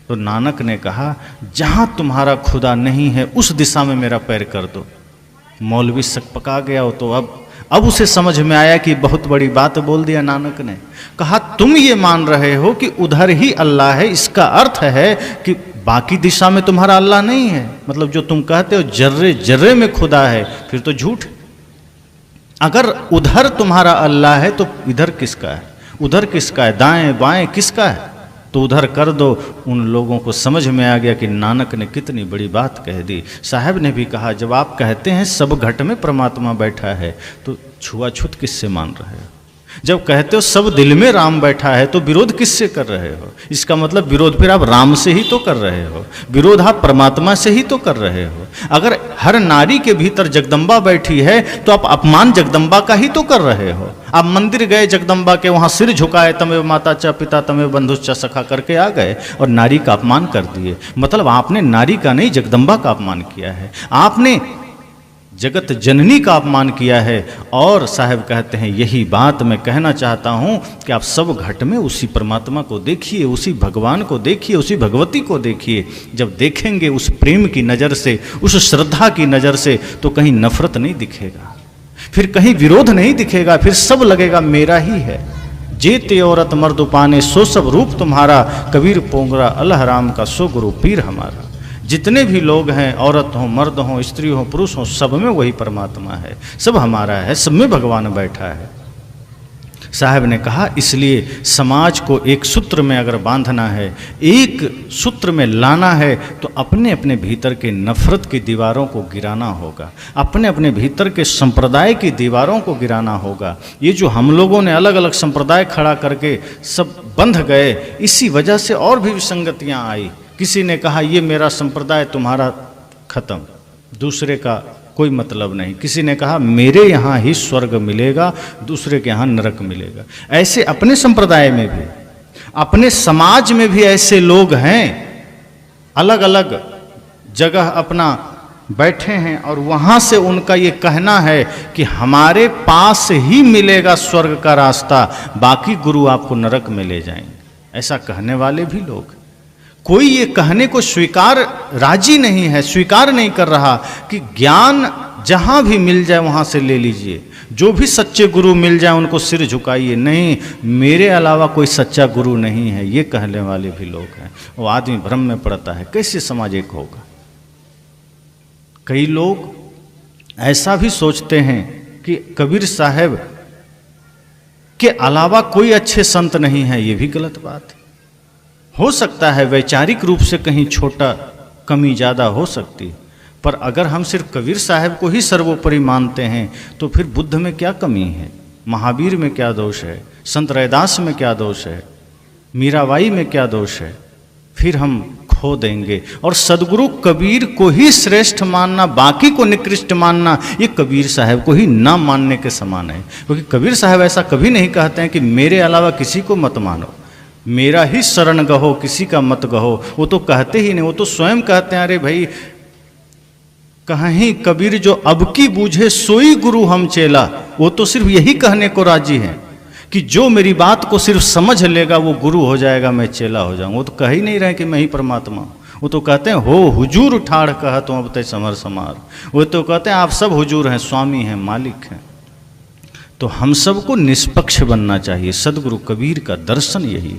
तो नानक ने कहा जहाँ तुम्हारा खुदा नहीं है उस दिशा में मेरा पैर कर दो। मौलवी सकपका गया हो, तो अब उसे समझ में आया कि बहुत बड़ी बात बोल दिया नानक ने। कहा तुम ये मान रहे हो कि उधर ही अल्लाह है, इसका अर्थ है कि बाकी दिशा में तुम्हारा अल्लाह नहीं है। मतलब जो तुम कहते हो जर्रे जर्रे में खुदा है, फिर तो झूठ। अगर उधर तुम्हारा अल्लाह है तो इधर किसका है, उधर किसका है, दाएं बाएं किसका है, तो उधर कर दो। उन लोगों को समझ में आ गया कि नानक ने कितनी बड़ी बात कह दी। साहब ने भी कहा जब आप कहते हैं सब घट में परमात्मा बैठा है तो छुआछूत किससे मान रहे हो? जब कहते हो सब दिल में राम बैठा है तो विरोध किससे कर रहे हो? इसका मतलब विरोध फिर आप राम से ही तो कर रहे हो, विरोध आप परमात्मा से ही तो कर रहे हो। अगर हर नारी के भीतर जगदम्बा बैठी है तो आप अपमान जगदम्बा का ही तो कर रहे हो। आप मंदिर गए जगदम्बा के, वहाँ सिर झुकाए, तमेव माता च पिता तमेव बंधुश्च सखा करके आ गए और नारी का अपमान कर दिए। मतलब आपने नारी का नहीं जगदम्बा का अपमान किया है। आपने जगत जननी का अपमान किया है। और साहब कहते हैं यही बात मैं कहना चाहता हूँ कि आप सब घट में उसी परमात्मा को देखिए, उसी भगवान को देखिए, उसी भगवती को देखिए। जब देखेंगे उस प्रेम की नज़र से, उस श्रद्धा की नज़र से, तो कहीं नफरत नहीं दिखेगा, फिर कहीं विरोध नहीं दिखेगा, फिर सब लगेगा मेरा ही है। जेते औरत मर्द पाने सो सब रूप तुम्हारा, कबीर पोंगरा अल्लाह राम का सो गुरु पीर हमारा। जितने भी लोग हैं, औरत हों, मर्द हों, स्त्री हों, पुरुष हों, सब में वही परमात्मा है, सब हमारा है, सब में भगवान बैठा है। साहब ने कहा इसलिए समाज को एक सूत्र में अगर बांधना है, एक सूत्र में लाना है, तो अपने अपने भीतर के नफरत की दीवारों को गिराना होगा, अपने अपने भीतर के संप्रदाय की दीवारों को गिराना होगा। ये जो हम लोगों ने अलग अलग संप्रदाय खड़ा करके सब बंध गए, इसी वजह से और भी विसंगतियाँ आई। किसी ने कहा ये मेरा संप्रदाय, तुम्हारा खत्म, दूसरे का कोई मतलब नहीं। किसी ने कहा मेरे यहाँ ही स्वर्ग मिलेगा, दूसरे के यहाँ नरक मिलेगा। ऐसे अपने संप्रदाय में भी, अपने समाज में भी ऐसे लोग हैं, अलग अलग जगह अपना बैठे हैं और वहाँ से उनका ये कहना है कि हमारे पास ही मिलेगा स्वर्ग का रास्ता, बाकी गुरु आपको नरक में ले जाएंगे। ऐसा कहने वाले भी लोग, कोई ये कहने को स्वीकार राजी नहीं है, स्वीकार नहीं कर रहा कि ज्ञान जहाँ भी मिल जाए वहाँ से ले लीजिए, जो भी सच्चे गुरु मिल जाए उनको सिर झुकाइए, नहीं मेरे अलावा कोई सच्चा गुरु नहीं है, ये कहने वाले भी लोग हैं। वो आदमी भ्रम में पड़ता है, कैसे समाज एक होगा। कई लोग ऐसा भी सोचते हैं कि कबीर साहब के अलावा कोई अच्छे संत नहीं है, ये भी गलत बात है। हो सकता है वैचारिक रूप से कहीं छोटा कमी ज़्यादा हो सकती है, पर अगर हम सिर्फ कबीर साहब को ही सर्वोपरि मानते हैं तो फिर बुद्ध में क्या कमी है, महावीर में क्या दोष है, संत रैदास में क्या दोष है, मीराबाई में क्या दोष है, फिर हम खो देंगे। और सदगुरु कबीर को ही श्रेष्ठ मानना, बाकी को निकृष्ट मानना, ये कबीर साहब को ही ना मानने के समान है। क्योंकि कबीर साहब ऐसा कभी नहीं कहते हैं कि मेरे अलावा किसी को मत मानो, मेरा ही शरण गहो, किसी का मत गहो। वो तो कहते ही नहीं, वो तो स्वयं कहते हैं अरे भाई कहीं कबीर जो अब की बूझे सोई गुरु हम चेला। वो तो सिर्फ यही कहने को राजी है कि जो मेरी बात को सिर्फ समझ लेगा वो गुरु हो जाएगा, मैं चेला हो जाऊंगा। वो तो कह ही नहीं रहे कि मैं ही परमात्मा हूँ। वो तो कहते हैं हो हुजूर ठाड़ कहा तुम अब तय समर समार। वो तो कहते हैं आप सब हुजूर हैं, स्वामी हैं, मालिक हैं। तो हम सबको निष्पक्ष बनना चाहिए। सदगुरु कबीर का दर्शन यही।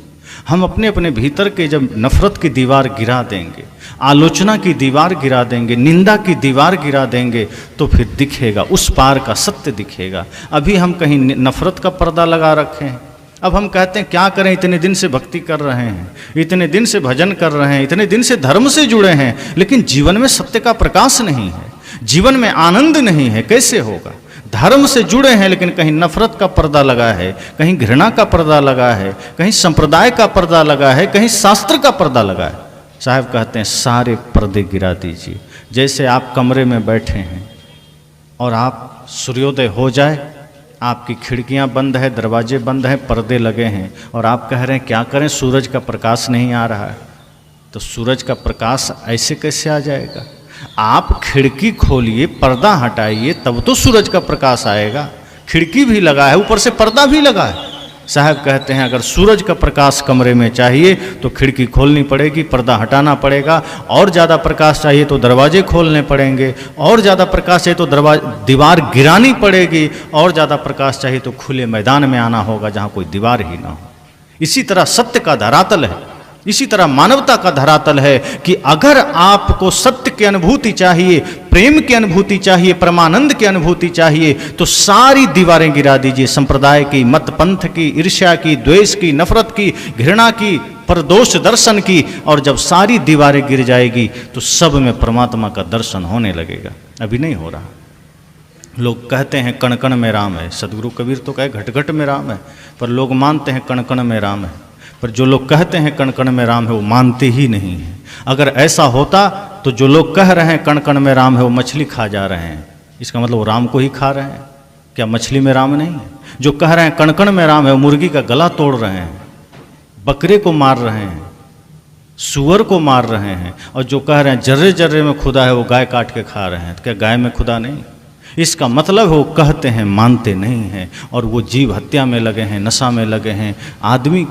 हम अपने अपने भीतर के जब नफरत की दीवार गिरा देंगे, आलोचना की दीवार गिरा देंगे, निंदा की दीवार गिरा देंगे, तो फिर दिखेगा, उस पार का सत्य दिखेगा। अभी हम कहीं नफरत का पर्दा लगा रखे हैं। अब हम कहते हैं क्या करें, इतने दिन से भक्ति कर रहे हैं, इतने दिन से भजन कर रहे हैं, इतने दिन से धर्म से जुड़े हैं, लेकिन जीवन में सत्य का प्रकाश नहीं है, जीवन में आनंद नहीं है, कैसे होगा। धर्म से जुड़े हैं लेकिन कहीं नफरत का पर्दा लगा है, कहीं घृणा का पर्दा लगा है, कहीं संप्रदाय का पर्दा लगा है, कहीं शास्त्र का पर्दा लगा है। साहब कहते हैं सारे पर्दे गिरा दीजिए। जैसे आप कमरे में बैठे हैं और आप सूर्योदय हो जाए, आपकी खिड़कियां बंद है, दरवाजे बंद हैं, पर्दे लगे हैं, और आप कह रहे हैं क्या करें, सूरज का प्रकाश नहीं आ रहा है। तो सूरज का प्रकाश ऐसे कैसे आ जाएगा। आप खिड़की खोलिए, पर्दा हटाइए, तब तो सूरज का प्रकाश आएगा। खिड़की भी लगा है, ऊपर से पर्दा भी लगा है। साहब कहते हैं अगर सूरज का प्रकाश कमरे में चाहिए तो खिड़की खोलनी पड़ेगी, पर्दा हटाना पड़ेगा, और ज़्यादा प्रकाश चाहिए तो दरवाजे खोलने पड़ेंगे, और ज़्यादा प्रकाश चाहिए तो दीवार गिरानी पड़ेगी, और ज़्यादा प्रकाश चाहिए तो खुले मैदान में आना होगा जहाँ कोई दीवार ही ना हो। इसी तरह सत्य का धरातल है, इसी तरह मानवता का धरातल है कि अगर आपको सत्य की अनुभूति चाहिए, प्रेम की अनुभूति चाहिए, परमानंद की अनुभूति चाहिए, तो सारी दीवारें गिरा दीजिए। संप्रदाय की, मत पंथ की, ईर्ष्या की, द्वेष की, नफरत की, घृणा की, परदोष दर्शन की, और जब सारी दीवारें गिर जाएगी तो सब में परमात्मा का दर्शन होने लगेगा। अभी नहीं हो रहा। लोग कहते हैं कण कण में राम है। सदगुरु कबीर तो कहे घट घट में राम है, पर लोग मानते हैं कण कण में राम है। पर जो लोग कहते हैं कण कण में राम है वो मानते ही नहीं है। अगर ऐसा होता तो जो लोग कह रहे हैं कण कण में राम है वो मछली खा जा रहे हैं, इसका मतलब वो राम को ही खा रहे हैं। क्या मछली में राम नहीं है? जो कह रहे हैं कण कण में राम है वो मुर्गी का गला तोड़ रहे हैं, बकरे को मार रहे हैं, सुअर को मार रहे हैं। और जो कह रहे हैं जर्रे जर्रे में खुदा है वो गाय काट के खा रहे हैं। तो क्या गाय में खुदा नहीं? इसका मतलब वो कहते हैं मानते नहीं हैं, और वो जीव हत्या में लगे हैं, नशा में लगे हैं, आदमी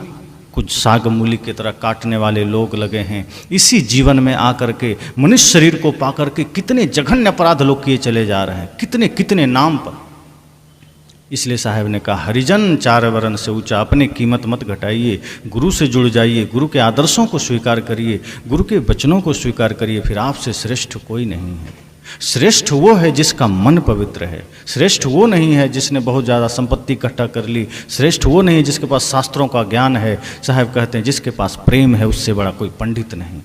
कुछ साग मूली की तरह काटने वाले लोग लगे हैं। इसी जीवन में आकर के मनुष्य शरीर को पाकर के कितने जघन्य अपराध लोग किए चले जा रहे हैं, कितने कितने नाम पर। इसलिए साहब ने कहा हरिजन 4 वरन से ऊंचा, अपनी कीमत मत घटाइए, गुरु से जुड़ जाइए, गुरु के आदर्शों को स्वीकार करिए, गुरु के वचनों को स्वीकार करिए, फिर आपसे श्रेष्ठ कोई नहीं है। श्रेष्ठ वो है जिसका मन पवित्र है, श्रेष्ठ वो नहीं है जिसने बहुत ज़्यादा संपत्ति इकट्ठा कर ली, श्रेष्ठ वो नहीं है जिसके पास शास्त्रों का ज्ञान है। साहब कहते हैं जिसके पास प्रेम है उससे बड़ा कोई पंडित नहीं।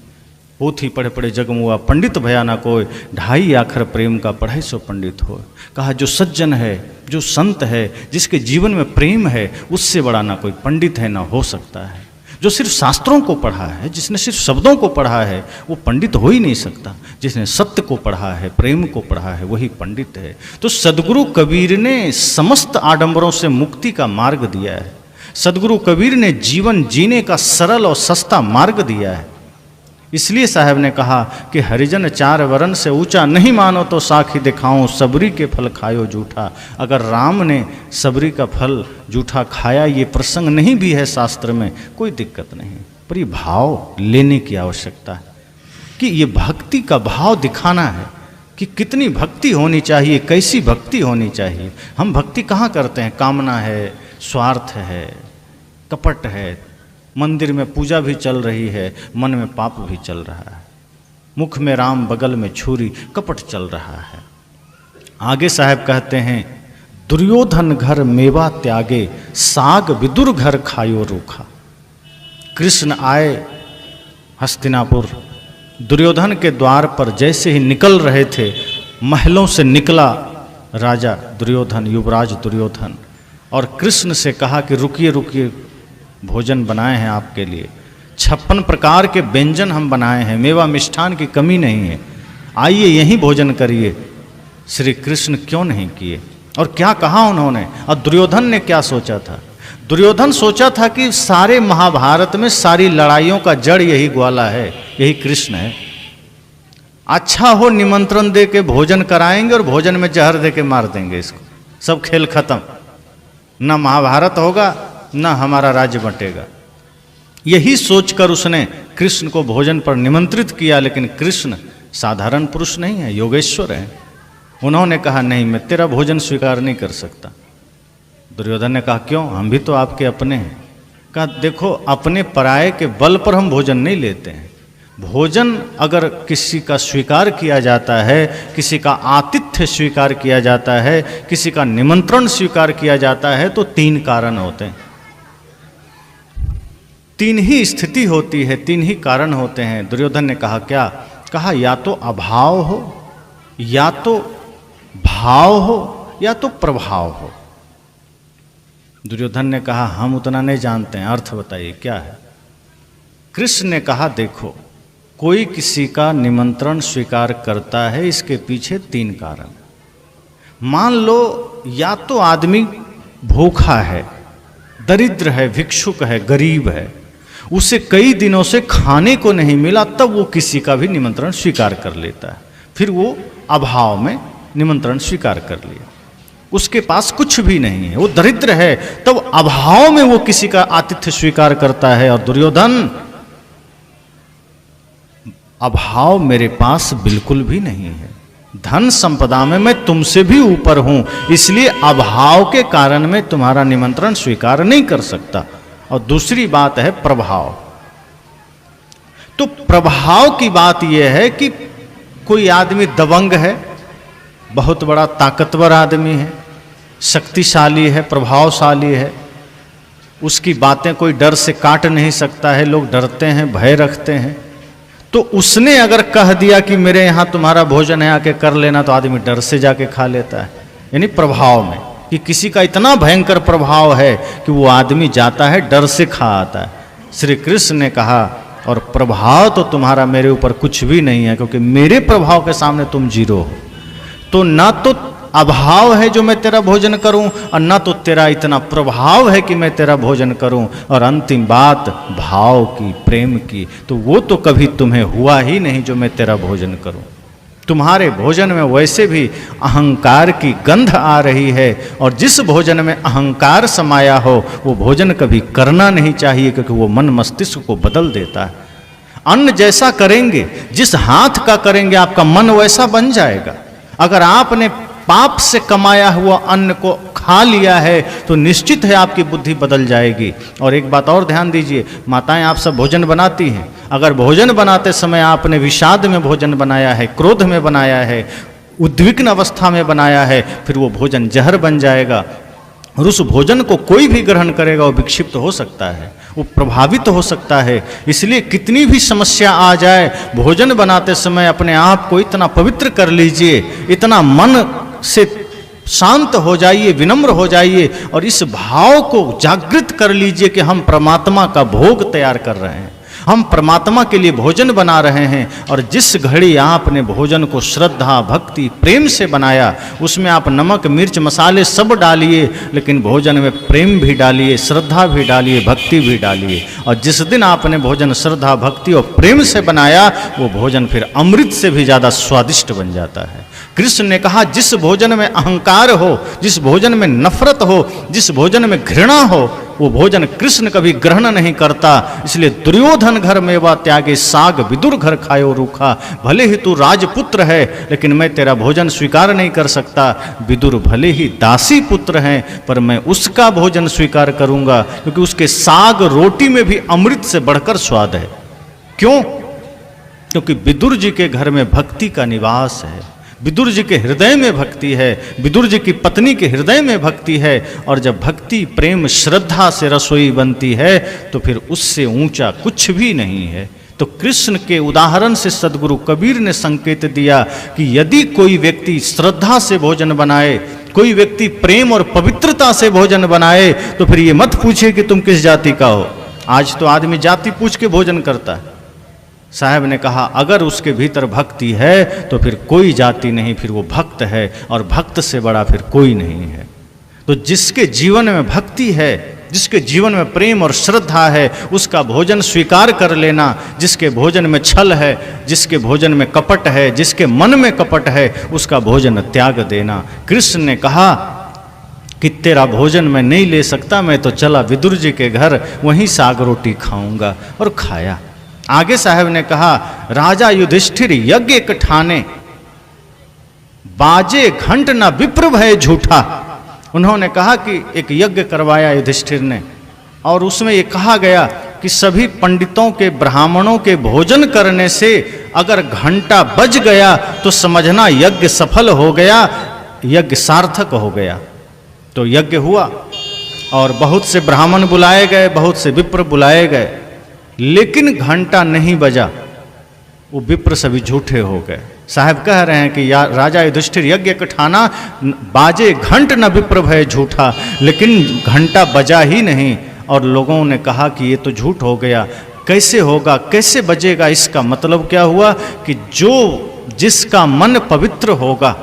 पोथी पढ़े पढ़े जगमुआ पंडित भया ना कोई, 2.5 आखर प्रेम का 250 पंडित हो। कहा जो सज्जन है, जो संत है, जिसके जीवन में प्रेम है, उससे बड़ा ना कोई पंडित है, ना हो सकता है। जो सिर्फ शास्त्रों को पढ़ा है, जिसने सिर्फ शब्दों को पढ़ा है, वो पंडित हो ही नहीं सकता। जिसने सत्य को पढ़ा है, प्रेम को पढ़ा है, वही पंडित है। तो सदगुरु कबीर ने समस्त आडंबरों से मुक्ति का मार्ग दिया है। सदगुरु कबीर ने जीवन जीने का सरल और सस्ता मार्ग दिया है। इसलिए साहब ने कहा कि हरिजन 4 वरन से ऊंचा, नहीं मानो तो साखी दिखाऊं, सबरी के फल खायो जूठा। अगर राम ने सबरी का फल जूठा खाया, ये प्रसंग नहीं भी है शास्त्र में, कोई दिक्कत नहीं, पर ये भाव लेने की आवश्यकता है कि ये भक्ति का भाव दिखाना है कि कितनी भक्ति होनी चाहिए, कैसी भक्ति होनी चाहिए। हम भक्ति कहाँ करते हैं? कामना है, स्वार्थ है, कपट है, मंदिर में पूजा भी चल रही है, मन में पाप भी चल रहा है, मुख में राम बगल में छुरी, कपट चल रहा है। आगे साहब कहते हैं दुर्योधन घर मेवा त्यागे, साग विदुर घर खायो रूखा। कृष्ण आए हस्तिनापुर, दुर्योधन के द्वार पर जैसे ही निकल रहे थे, महलों से निकला राजा दुर्योधन, युवराज दुर्योधन, और कृष्ण से कहा कि रुकिए रुकिए, भोजन बनाए हैं आपके लिए, 56 प्रकार के व्यंजन हम बनाए हैं, मेवा मिष्ठान की कमी नहीं है, आइए यहीं भोजन करिए। श्री कृष्ण क्यों नहीं किए? और क्या कहा उन्होंने? और दुर्योधन ने क्या सोचा था? दुर्योधन सोचा था कि सारे महाभारत में सारी लड़ाइयों का जड़ यही ग्वाला है, यही कृष्ण है। अच्छा हो निमंत्रण दे के भोजन कराएंगे और भोजन में जहर दे के मार देंगे इसको, सब खेल खत्म, ना महाभारत होगा ना हमारा राज्य बंटेगा। यही सोचकर उसने कृष्ण को भोजन पर निमंत्रित किया। लेकिन कृष्ण साधारण पुरुष नहीं है, योगेश्वर है। उन्होंने कहा नहीं, मैं तेरा भोजन स्वीकार नहीं कर सकता। दुर्योधन ने कहा क्यों? हम भी तो आपके अपने हैं। कहा देखो, अपने पराये के बल पर हम भोजन नहीं लेते हैं। भोजन अगर किसी का स्वीकार किया जाता है, किसी का आतिथ्य स्वीकार किया जाता है, किसी का निमंत्रण स्वीकार किया जाता है, तो 3 कारण होते हैं, 3 ही स्थिति होती है, 3 ही कारण होते हैं। दुर्योधन ने कहा क्या? कहा या तो अभाव हो, या तो भाव हो, या तो प्रभाव हो। दुर्योधन ने कहा हम उतना नहीं जानते हैं, अर्थ बताइए क्या है? कृष्ण ने कहा देखो, कोई किसी का निमंत्रण स्वीकार करता है, इसके पीछे 3 कारण। मान लो या तो आदमी भूखा है, दरिद्र है, भिक्षुक है, गरीब है, उसे कई दिनों से खाने को नहीं मिला, तब वो किसी का भी निमंत्रण स्वीकार कर लेता है। फिर वो अभाव में निमंत्रण स्वीकार कर लिया। उसके पास कुछ भी नहीं है, वो दरिद्र है, तब अभाव में वो किसी का आतिथ्य स्वीकार करता है। और दुर्योधन, अभाव मेरे पास बिल्कुल भी नहीं है, धन संपदा में मैं तुमसे भी ऊपर हूं, इसलिए अभाव के कारण मैं तुम्हारा निमंत्रण स्वीकार नहीं कर सकता। और दूसरी बात है प्रभाव। तो प्रभाव की बात यह है कि कोई आदमी दबंग है, बहुत बड़ा ताकतवर आदमी है, शक्तिशाली है, प्रभावशाली है, उसकी बातें कोई डर से काट नहीं सकता है, लोग डरते हैं, भय रखते हैं। तो उसने अगर कह दिया कि मेरे यहाँ तुम्हारा भोजन है, आके कर लेना, तो आदमी डर से जाके खा लेता है। यानी प्रभाव में कि किसी का इतना भयंकर प्रभाव है कि वो आदमी जाता है, डर से खा आता है। श्री कृष्ण ने कहा और प्रभाव तो तुम्हारा मेरे ऊपर कुछ भी नहीं है, क्योंकि मेरे प्रभाव के सामने तुम जीरो हो। तो ना तो अभाव है जो मैं तेरा भोजन करूं, और ना तो तेरा इतना प्रभाव है कि मैं तेरा भोजन करूं। और अंतिम बात भाव की, प्रेम की, तो वो तो कभी तुम्हें हुआ ही नहीं जो मैं तेरा भोजन करूं। तुम्हारे भोजन में वैसे भी अहंकार की गंध आ रही है, और जिस भोजन में अहंकार समाया हो वो भोजन कभी करना नहीं चाहिए, क्योंकि वो मन मस्तिष्क को बदल देता है। अन्न जैसा करेंगे, जिस हाथ का करेंगे, आपका मन वैसा बन जाएगा। अगर आपने पाप से कमाया हुआ अन्न को खा लिया है तो निश्चित है आपकी बुद्धि बदल जाएगी। और एक बात और ध्यान दीजिए, माताएं आप सब भोजन बनाती हैं, अगर भोजन बनाते समय आपने विषाद में भोजन बनाया है, क्रोध में बनाया है, उद्विग्न अवस्था में बनाया है, फिर वो भोजन जहर बन जाएगा, और उस भोजन को कोई भी ग्रहण करेगा वो विक्षिप्त हो सकता है, वो प्रभावित हो सकता है। इसलिए कितनी भी समस्या आ जाए, भोजन बनाते समय अपने आप को इतना पवित्र कर लीजिए, इतना मन से शांत हो जाइए, विनम्र हो जाइए, और इस भाव को जागृत कर लीजिए कि हम परमात्मा का भोग तैयार कर रहे हैं, हम परमात्मा के लिए भोजन बना रहे हैं। और जिस घड़ी आपने भोजन को श्रद्धा, भक्ति, प्रेम से बनाया, उसमें आप नमक, मिर्च, मसाले सब डालिए, लेकिन भोजन में प्रेम भी डालिए, श्रद्धा भी डालिए, भक्ति भी डालिए। और जिस दिन आपने भोजन श्रद्धा, भक्ति और प्रेम से बनाया, वो भोजन फिर अमृत से भी ज़्यादा स्वादिष्ट बन जाता है। कृष्ण ने कहा, जिस भोजन में अहंकार हो, जिस भोजन में नफरत हो, जिस भोजन में घृणा हो, वो भोजन कृष्ण कभी ग्रहण नहीं करता। इसलिए दुर्योधन घर मेवा त्यागे, साग विदुर घर खायो रूखा। भले ही तू राजपुत्र है, लेकिन मैं तेरा भोजन स्वीकार नहीं कर सकता। विदुर भले ही दासी पुत्र हैं, पर मैं उसका भोजन स्वीकार करूंगा, क्योंकि उसके साग रोटी में भी अमृत से बढ़कर स्वाद है। क्यों? क्योंकि विदुर जी के घर में भक्ति का निवास है, विदुर जी के हृदय में भक्ति है, विदुर जी की पत्नी के हृदय में भक्ति है। और जब भक्ति, प्रेम, श्रद्धा से रसोई बनती है तो फिर उससे ऊंचा कुछ भी नहीं है। तो कृष्ण के उदाहरण से सद्गुरु कबीर ने संकेत दिया कि यदि कोई व्यक्ति श्रद्धा से भोजन बनाए, कोई व्यक्ति प्रेम और पवित्रता से भोजन बनाए, तो फिर ये मत पूछे कि तुम किस जाति का हो। आज तो आदमी जाति पूछ के भोजन करता है। साहब ने कहा, अगर उसके भीतर भक्ति है तो फिर कोई जाति नहीं, फिर वो भक्त है, और भक्त से बड़ा फिर कोई नहीं है। तो जिसके जीवन में भक्ति है, जिसके जीवन में प्रेम और श्रद्धा है, उसका भोजन स्वीकार कर लेना। जिसके भोजन में छल है, जिसके भोजन में कपट है, जिसके मन में कपट है, उसका भोजन त्याग देना। कृष्ण ने कहा कि तेरा भोजन मैं नहीं ले सकता, मैं तो चला विदुर जी के घर, वहीं साग रोटी खाऊंगा, और खाया। आगे साहब ने कहा, राजा युधिष्ठिर यज्ञ एक ठाने, बाजे घंट न विप्र भय झूठा। उन्होंने कहा कि एक यज्ञ करवाया युधिष्ठिर ने, और उसमें ये कहा गया कि सभी पंडितों के, ब्राह्मणों के भोजन करने से अगर घंटा बज गया तो समझना यज्ञ सफल हो गया, यज्ञ सार्थक हो गया। तो यज्ञ हुआ और बहुत से ब्राह्मण बुलाए गए, बहुत से विप्र बुलाए गए, लेकिन घंटा नहीं बजा, वो विप्र सभी झूठे हो गए। साहब कह रहे हैं कि राजा युधिष्ठिर यज्ञ ठाना, बाजे घंट न विप्र भय झूठा, लेकिन घंटा बजा ही नहीं। और लोगों ने कहा कि ये तो झूठ हो गया, कैसे होगा, कैसे बजेगा? इसका मतलब क्या हुआ कि जिसका मन पवित्र होगा,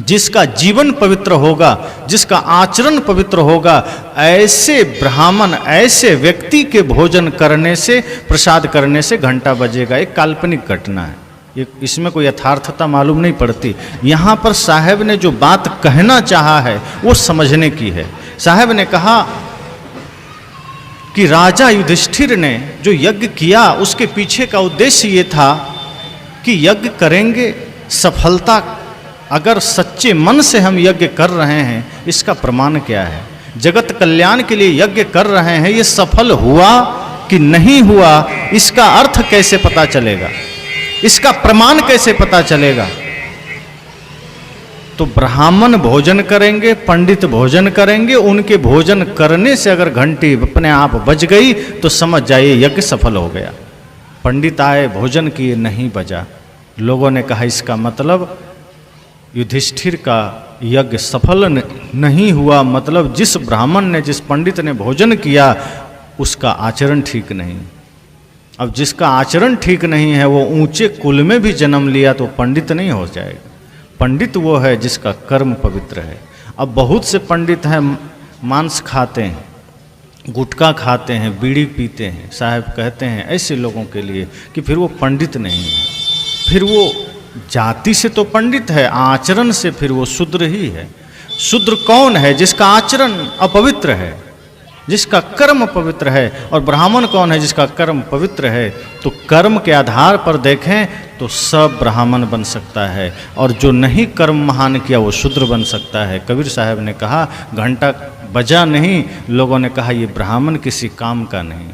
जिसका जीवन पवित्र होगा, जिसका आचरण पवित्र होगा, ऐसे ब्राह्मण, ऐसे व्यक्ति के भोजन करने से, प्रसाद करने से घंटा बजेगा। एक काल्पनिक घटना है, इसमें कोई यथार्थता मालूम नहीं पड़ती। यहाँ पर साहब ने जो बात कहना चाहा है वो समझने की है। साहब ने कहा कि राजा युधिष्ठिर ने जो यज्ञ किया, उसके पीछे का उद्देश्य ये था कि यज्ञ करेंगे, सफलता, अगर सच्चे मन से हम यज्ञ कर रहे हैं, इसका प्रमाण क्या है? जगत कल्याण के लिए यज्ञ कर रहे हैं, ये सफल हुआ कि नहीं हुआ, इसका अर्थ कैसे पता चलेगा? इसका प्रमाण कैसे पता चलेगा? तो ब्राह्मण भोजन करेंगे, पंडित भोजन करेंगे, उनके भोजन करने से अगर घंटी अपने आप बज गई तो समझ जाइए यज्ञ सफल हो गया। पंडित आए, भोजन किए, नहीं बजा। लोगों ने कहा इसका मतलब युधिष्ठिर का यज्ञ सफल नहीं हुआ, मतलब जिस ब्राह्मण ने, जिस पंडित ने भोजन किया उसका आचरण ठीक नहीं। अब जिसका आचरण ठीक नहीं है वो ऊंचे कुल में भी जन्म लिया तो पंडित नहीं हो जाएगा। पंडित वो है जिसका कर्म पवित्र है। अब बहुत से पंडित हैं, मांस खाते हैं, गुटखा खाते हैं, बीड़ी पीते हैं। साहब कहते हैं ऐसे लोगों के लिए कि फिर वो पंडित नहीं है, फिर वो जाति से तो पंडित है, आचरण से फिर वो शूद्र ही है। शूद्र कौन है? जिसका आचरण अपवित्र है, जिसका कर्म पवित्र है। और ब्राह्मण कौन है? जिसका कर्म पवित्र है। तो कर्म के आधार पर देखें तो सब ब्राह्मण बन सकता है, और जो नहीं कर्म महान किया वो शूद्र बन सकता है। कबीर साहब ने कहा घंटा बजा नहीं, लोगों ने कहा ये ब्राह्मण किसी काम का नहीं।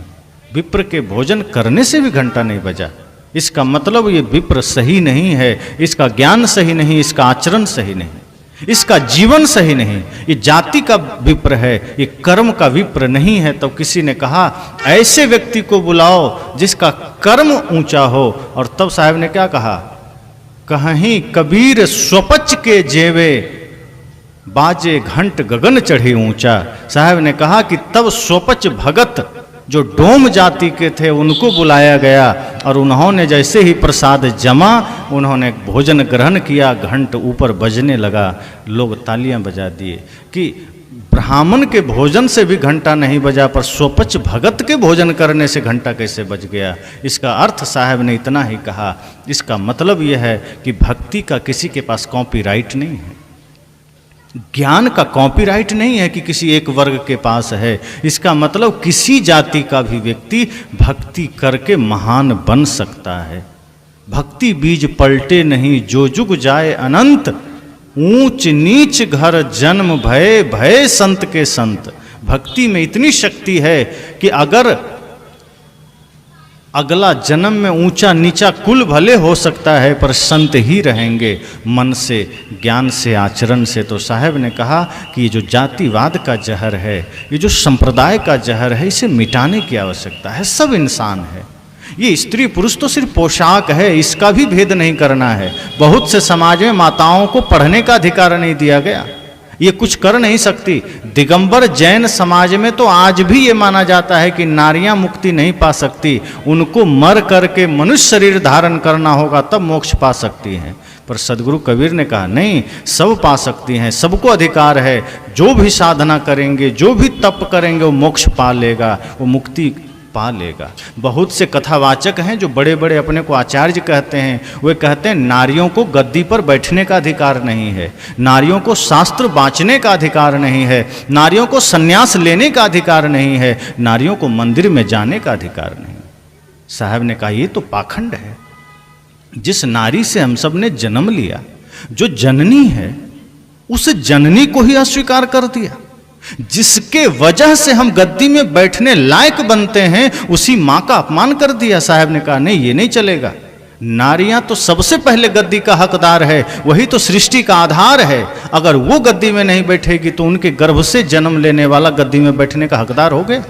विप्र के भोजन करने से भी घंटा नहीं बजा, इसका मतलब ये विप्र सही नहीं है, इसका ज्ञान सही नहीं, इसका आचरण सही नहीं, इसका जीवन सही नहीं, ये जाति का विप्र है, ये कर्म का विप्र नहीं है। तो किसी ने कहा ऐसे व्यक्ति को बुलाओ जिसका कर्म ऊंचा हो। और तब साहब ने क्या कहा? कहीं कबीर स्वपच के जेवे, बाजे घंट गगन चढ़ी ऊंचा। साहब ने कहा कि तब स्वपच भगत जो डोम जाति के थे उनको बुलाया गया, और उन्होंने जैसे ही प्रसाद जमा, उन्होंने भोजन ग्रहण किया, घंट ऊपर बजने लगा, लोग तालियां बजा दिए। कि ब्राह्मण के भोजन से भी घंटा नहीं बजा, पर स्वपच भगत के भोजन करने से घंटा कैसे बज गया? इसका अर्थ साहब ने इतना ही कहा। इसका मतलब यह है कि भक्ति का किसी के पास कॉपीराइट नहीं है, ज्ञान का कॉपीराइट नहीं है कि किसी एक वर्ग के पास है। इसका मतलब किसी जाति का भी व्यक्ति भक्ति करके महान बन सकता है। भक्ति बीज पलटे नहीं, जो जुग जाए अनंत, ऊंच नीच घर जन्म भय, भय संत के संत। भक्ति में इतनी शक्ति है कि अगर अगला जन्म में ऊंचा नीचा कुल भले हो सकता है, पर संत ही रहेंगे मन से, ज्ञान से, आचरण से। तो साहब ने कहा कि ये जो जातिवाद का जहर है, ये जो संप्रदाय का जहर है, इसे मिटाने की आवश्यकता है। सब इंसान है, ये स्त्री पुरुष तो सिर्फ पोशाक है, इसका भी भेद नहीं करना है। बहुत से समाज में माताओं को पढ़ने का अधिकार नहीं दिया गया, ये कुछ कर नहीं सकती। दिगंबर जैन समाज में तो आज भी ये माना जाता है कि नारियां मुक्ति नहीं पा सकती, उनको मर करके मनुष्य शरीर धारण करना होगा तब मोक्ष पा सकती हैं। पर सदगुरु कबीर ने कहा नहीं, सब पा सकती हैं, सबको अधिकार है। जो भी साधना करेंगे, जो भी तप करेंगे, वो मोक्ष पा लेगा, वो मुक्ति पा लेगा। बहुत से कथावाचक हैं जो बड़े बड़े अपने को आचार्य कहते हैं, वे कहते हैं नारियों को गद्दी पर बैठने का अधिकार नहीं है, नारियों को शास्त्र बाँचने का अधिकार नहीं है, नारियों को संन्यास लेने का अधिकार नहीं है, नारियों को मंदिर में जाने का अधिकार नहीं। साहब ने कहा ये तो पाखंड है। जिस नारी से हम सब ने जन्म लिया, जो जननी है, उस जननी को ही अस्वीकार कर दिया। जिसके वजह से हम गद्दी में बैठने लायक बनते हैं, उसी मां का अपमान कर दिया। साहब ने कहा नहीं, ये नहीं चलेगा। नारियां तो सबसे पहले गद्दी का हकदार है, वही तो सृष्टि का आधार है। अगर वो गद्दी में नहीं बैठेगी तो उनके गर्भ से जन्म लेने वाला गद्दी में बैठने का हकदार हो गया।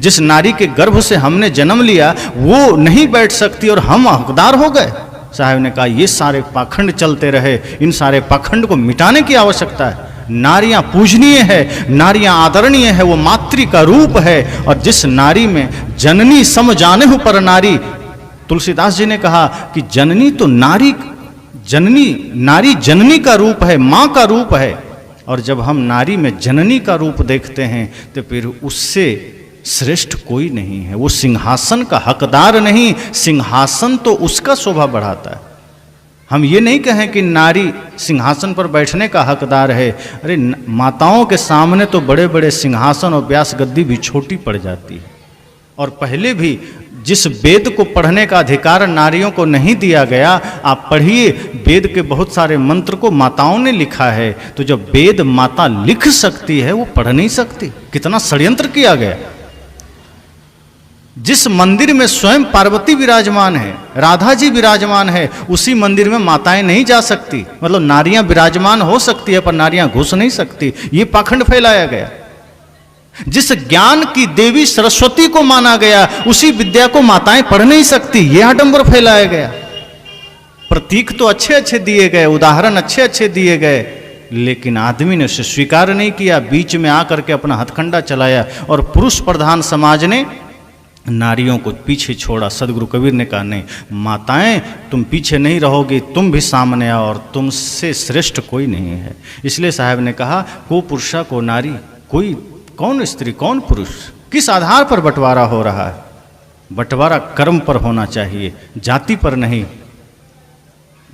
जिस नारी के गर्भ से हमने जन्म लिया वो नहीं बैठ सकती और हम हकदार हो गए। साहब ने कहा ये सारे पाखंड चलते रहे, इन सारे पाखंड को मिटाने की आवश्यकता है। नारियां पूजनीय है, नारियां आदरणीय है, वो मातृ का रूप है। और जिस नारी में जननी सम जाने हो पर नारी, तुलसीदास जी ने कहा कि जननी तो नारी, नारी जननी का रूप है, मां का रूप है। और जब हम नारी में जननी का रूप देखते हैं तो फिर उससे श्रेष्ठ कोई नहीं है। वो सिंहासन का हकदार नहीं, सिंहासन तो उसका शोभा बढ़ाता है। हम ये नहीं कहें कि नारी सिंहासन पर बैठने का हकदार है। अरे माताओं के सामने तो बड़े बड़े सिंहासन और व्यास गद्दी भी छोटी पड़ जाती है। और पहले भी जिस वेद को पढ़ने का अधिकार नारियों को नहीं दिया गया, आप पढ़िए वेद के बहुत सारे मंत्र को माताओं ने लिखा है। तो जब वेद माता लिख सकती है, वो पढ़ नहीं सकती। कितना षड्यंत्र किया गया। जिस मंदिर में स्वयं पार्वती विराजमान है, राधा जी विराजमान है, उसी मंदिर में माताएं नहीं जा सकती। मतलब नारियां विराजमान हो सकती है पर नारियां घुस नहीं सकती। ये पाखंड फैलाया गया। जिस ज्ञान की देवी सरस्वती को माना गया, उसी विद्या को माताएं पढ़ नहीं सकती। ये आडंबर फैलाया गया। प्रतीक तो अच्छे अच्छे दिए गए, उदाहरण अच्छे अच्छे दिए गए, लेकिन आदमी ने उसे स्वीकार नहीं किया। बीच में आकर के अपना हथकंडा चलाया और पुरुष प्रधान समाज ने नारियों को पीछे छोड़ा। सदगुरु कबीर ने कहा नहीं, माताएं तुम पीछे नहीं रहोगी, तुम भी सामने आओ, और तुमसे श्रेष्ठ कोई नहीं है। इसलिए साहब ने कहा को पुरुषा को नारी, कोई कौन स्त्री कौन पुरुष, किस आधार पर बंटवारा हो रहा है? बंटवारा कर्म पर होना चाहिए, जाति पर नहीं।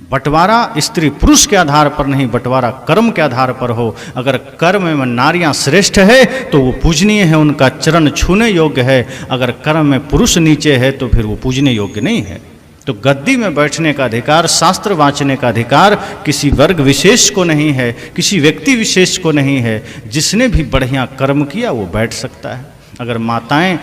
बंटवारा स्त्री पुरुष के आधार पर नहीं, बंटवारा कर्म के आधार पर हो। अगर कर्म में नारियां श्रेष्ठ है तो वो पूजनीय है, उनका चरण छूने योग्य है। अगर कर्म में पुरुष नीचे है तो फिर वो पूजने योग्य नहीं है। तो गद्दी में बैठने का अधिकार, शास्त्र वांचने का अधिकार किसी वर्ग विशेष को नहीं है, किसी व्यक्ति विशेष को नहीं है। जिसने भी बढ़िया कर्म किया वो बैठ सकता है। अगर माताएं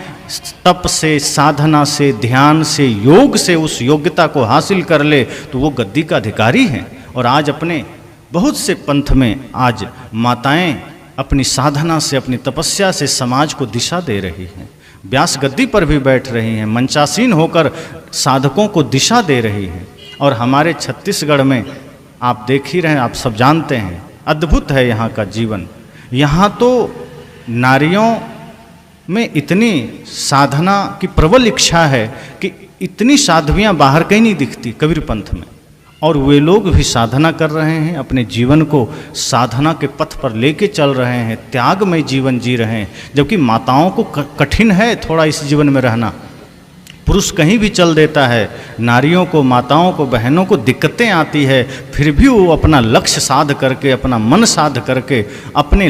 तप से, साधना से, ध्यान से, योग से उस योग्यता को हासिल कर ले तो वो गद्दी का अधिकारी हैं। और आज अपने बहुत से पंथ में आज माताएं अपनी साधना से, अपनी तपस्या से समाज को दिशा दे रही हैं। व्यास गद्दी पर भी बैठ रही हैं, मंचासीन होकर साधकों को दिशा दे रही हैं। और हमारे छत्तीसगढ़ में आप देख ही रहे हैं, आप सब जानते हैं, अद्भुत है यहाँ का जीवन। यहाँ तो नारियों में इतनी साधना की प्रबल इच्छा है कि इतनी साध्वियाँ बाहर कहीं नहीं दिखती कबीर पंथ में। और वे लोग भी साधना कर रहे हैं, अपने जीवन को साधना के पथ पर लेके चल रहे हैं, त्यागमय जीवन जी रहे हैं। जबकि माताओं को कठिन है थोड़ा इस जीवन में रहना। पुरुष कहीं भी चल देता है, नारियों को, माताओं को, बहनों को दिक्कतें आती है, फिर भी वो अपना लक्ष्य साध करके, अपना मन साध करके, अपने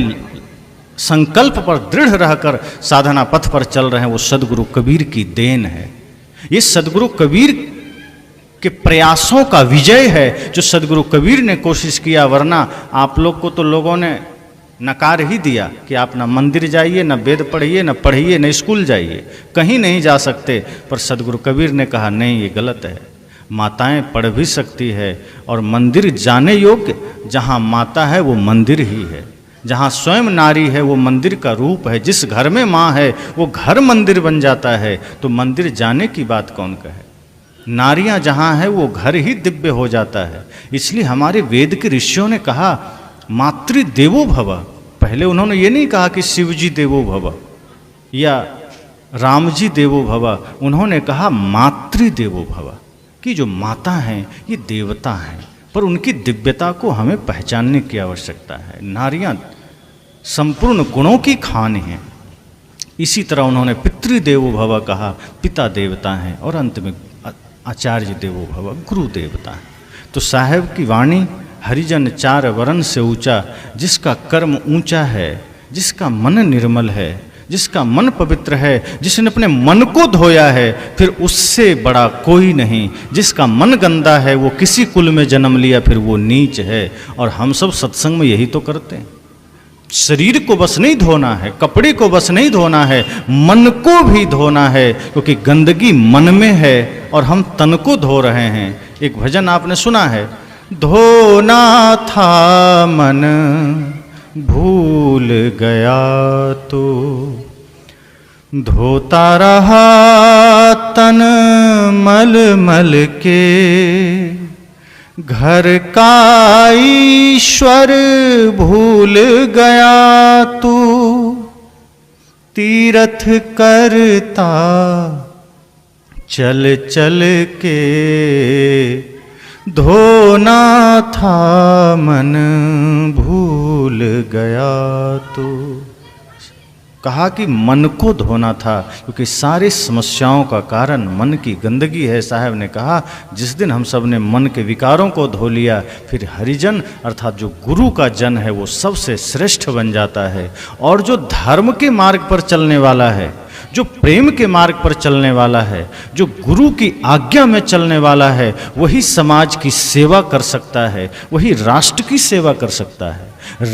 संकल्प पर दृढ़ रहकर साधना पथ पर चल रहे हैं। वो सदगुरु कबीर की देन है। ये सदगुरु कबीर के प्रयासों का विजय है जो सदगुरु कबीर ने कोशिश किया। वरना आप लोग को तो लोगों ने नकार ही दिया कि आप ना मंदिर जाइए, ना वेद पढ़िए, ना पढ़िए, ना स्कूल जाइए, कहीं नहीं जा सकते। पर सदगुरु कबीर ने कहा नहीं, ये गलत है। माताएं पढ़ भी सकती है और मंदिर जाने योग्य जहाँ माता है वो मंदिर ही है। जहाँ स्वयं नारी है वो मंदिर का रूप है। जिस घर में माँ है वो घर मंदिर बन जाता है। तो मंदिर जाने की बात कौन कहे। नारियां जहाँ है वो घर ही दिव्य हो जाता है। इसलिए हमारे वेद के ऋषियों ने कहा मातृ देवो भव। पहले उन्होंने ये नहीं कहा कि शिव जी देवो भव या राम जी देवो भव, उन्होंने कहा मातृ देवो भव कि जो माता हैं ये देवता हैं, पर उनकी दिव्यता को हमें पहचानने की आवश्यकता है। नारियां संपूर्ण गुणों की खान हैं। इसी तरह उन्होंने पितृदेवो भव कहा, पिता देवता हैं। और अंत में आचार्य देवो भव, गुरु देवता है। तो साहेब की वाणी हरिजन चार वरन से ऊंचा, जिसका कर्म ऊंचा है, जिसका मन निर्मल है, जिसका मन पवित्र है, जिसने अपने मन को धोया है, फिर उससे बड़ा कोई नहीं। जिसका मन गंदा है वो किसी कुल में जन्म लिया, फिर वो नीच है। और हम सब सत्संग में यही तो करते हैं। शरीर को बस नहीं धोना है, कपड़े को बस नहीं धोना है, मन को भी धोना है, क्योंकि गंदगी मन में है और हम तन को धो रहे हैं। एक भजन आपने सुना है, धोना था मन भूल गया तो धोता रहा तन मल मल के, घर का ईश्वर भूल गया तू तीर्थ करता चल चल के, धोना था मन भूल गया तो। कहा कि मन को धोना था, क्योंकि सारी समस्याओं का कारण मन की गंदगी है। साहब ने कहा जिस दिन हम सब ने मन के विकारों को धो लिया, फिर हरिजन अर्थात जो गुरु का जन है वो सबसे श्रेष्ठ बन जाता है। और जो धर्म के मार्ग पर चलने वाला है, जो प्रेम के मार्ग पर चलने वाला है, जो गुरु की आज्ञा में चलने वाला है, वही समाज की सेवा कर सकता है, वही राष्ट्र की सेवा कर सकता है।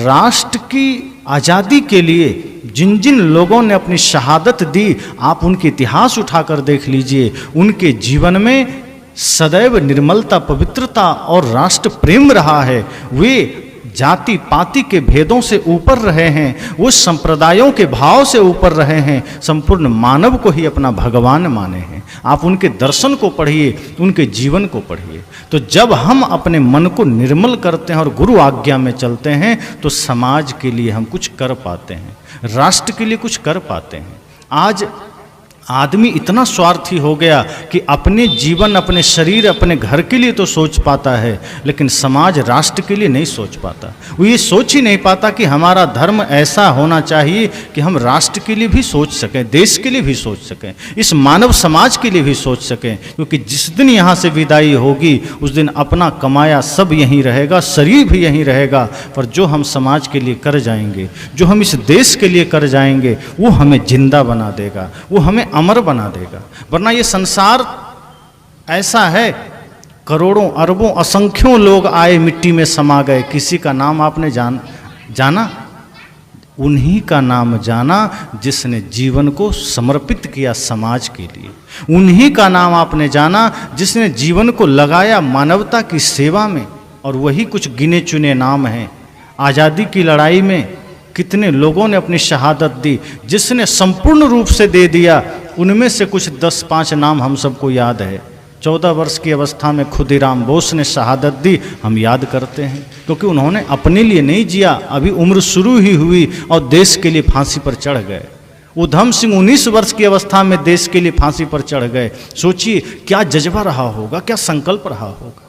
राष्ट्र की आज़ादी के लिए जिन जिन लोगों ने अपनी शहादत दी, आप उनके इतिहास उठाकर देख लीजिए। उनके जीवन में सदैव निर्मलता, पवित्रता और राष्ट्र प्रेम रहा है। वे जाति पाति के भेदों से ऊपर रहे हैं, वो संप्रदायों के भाव से ऊपर रहे हैं, संपूर्ण मानव को ही अपना भगवान माने हैं। आप उनके दर्शन को पढ़िए, उनके जीवन को पढ़िए। तो जब हम अपने मन को निर्मल करते हैं और गुरु आज्ञा में चलते हैं तो समाज के लिए हम कुछ कर पाते हैं, राष्ट्र के लिए कुछ कर पाते हैं। आज आदमी इतना स्वार्थी हो गया कि अपने जीवन, अपने शरीर, अपने घर के लिए तो सोच पाता है, लेकिन समाज, राष्ट्र के लिए नहीं सोच पाता। वो ये सोच ही नहीं पाता कि हमारा धर्म ऐसा होना चाहिए कि हम राष्ट्र के लिए भी सोच सकें, देश के लिए भी सोच सकें, इस मानव समाज के लिए भी सोच सकें। क्योंकि जिस दिन यहाँ से विदाई होगी उस दिन अपना कमाया सब यहीं रहेगा, शरीर भी यहीं रहेगा, पर जो हम समाज के लिए कर जाएंगे, जो हम इस देश के लिए कर जाएंगे, वो हमें जिंदा बना देगा, वो हमें अमर बना देगा। वरना ये संसार ऐसा है, करोड़ों अरबों असंख्यों लोग आए, मिट्टी में समा गए, किसी का नाम आपने जाना? उन्हीं का नाम जाना जिसने जीवन को समर्पित किया समाज के लिए। उन्हीं का नाम आपने जाना जिसने जीवन को लगाया मानवता की सेवा में। और वही कुछ गिने चुने नाम हैं। आज़ादी की लड़ाई में कितने लोगों ने अपनी शहादत दी, जिसने संपूर्ण रूप से दे दिया, उनमें से कुछ 10-5 नाम हम सबको याद है। 14 वर्ष की अवस्था में खुदीराम बोस ने शहादत दी, हम याद करते हैं, क्योंकि उन्होंने अपने लिए नहीं जिया, अभी उम्र शुरू ही हुई और देश के लिए फांसी पर चढ़ गए। उधम सिंह 19 वर्ष की अवस्था में देश के लिए फांसी पर चढ़ गए। सोचिए क्या जज्बा रहा होगा, क्या संकल्प रहा होगा।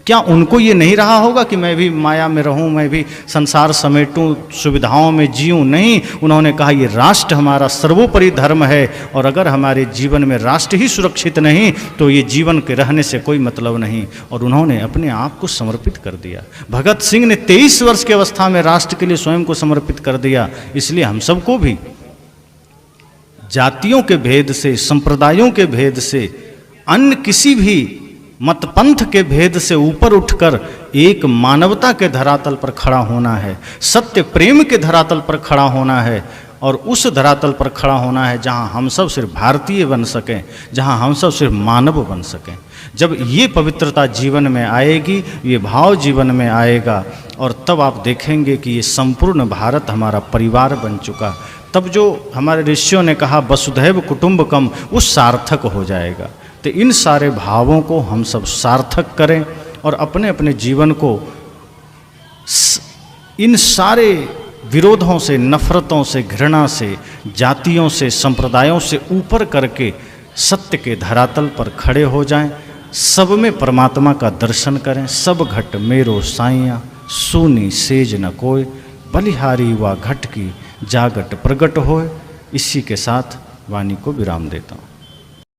क्या उनको ये नहीं रहा होगा कि मैं भी माया में रहूं, मैं भी संसार समेटूं, सुविधाओं में जीऊं? नहीं, उन्होंने कहा ये राष्ट्र हमारा सर्वोपरि धर्म है, और अगर हमारे जीवन में राष्ट्र ही सुरक्षित नहीं तो ये जीवन के रहने से कोई मतलब नहीं। और उन्होंने अपने आप को समर्पित कर दिया। भगत सिंह ने 23 वर्ष की अवस्था में राष्ट्र के लिए स्वयं को समर्पित कर दिया। इसलिए हम सबको भी जातियों के भेद से, संप्रदायों के भेद से, अन्य किसी भी मत पंथ के भेद से ऊपर उठकर एक मानवता के धरातल पर खड़ा होना है, सत्य प्रेम के धरातल पर खड़ा होना है, और उस धरातल पर खड़ा होना है जहां हम सब सिर्फ भारतीय बन सकें, जहां हम सब सिर्फ मानव बन सकें। जब ये पवित्रता जीवन में आएगी, ये भाव जीवन में आएगा, और तब आप देखेंगे कि ये संपूर्ण भारत हमारा परिवार बन चुका। तब जो हमारे ऋषियों ने कहा वसुधैव कुटुंबकम, वो सार्थक हो जाएगा। तो इन सारे भावों को हम सब सार्थक करें और अपने अपने जीवन को इन सारे विरोधों से, नफरतों से, घृणा से, जातियों से, संप्रदायों से ऊपर करके सत्य के धरातल पर खड़े हो जाएं। सब में परमात्मा का दर्शन करें। सब घट मेरो साइया, सूनी सेज न कोय, बलिहारी वा घट की जागट प्रगट होए। इसी के साथ वाणी को विराम देता हूँ।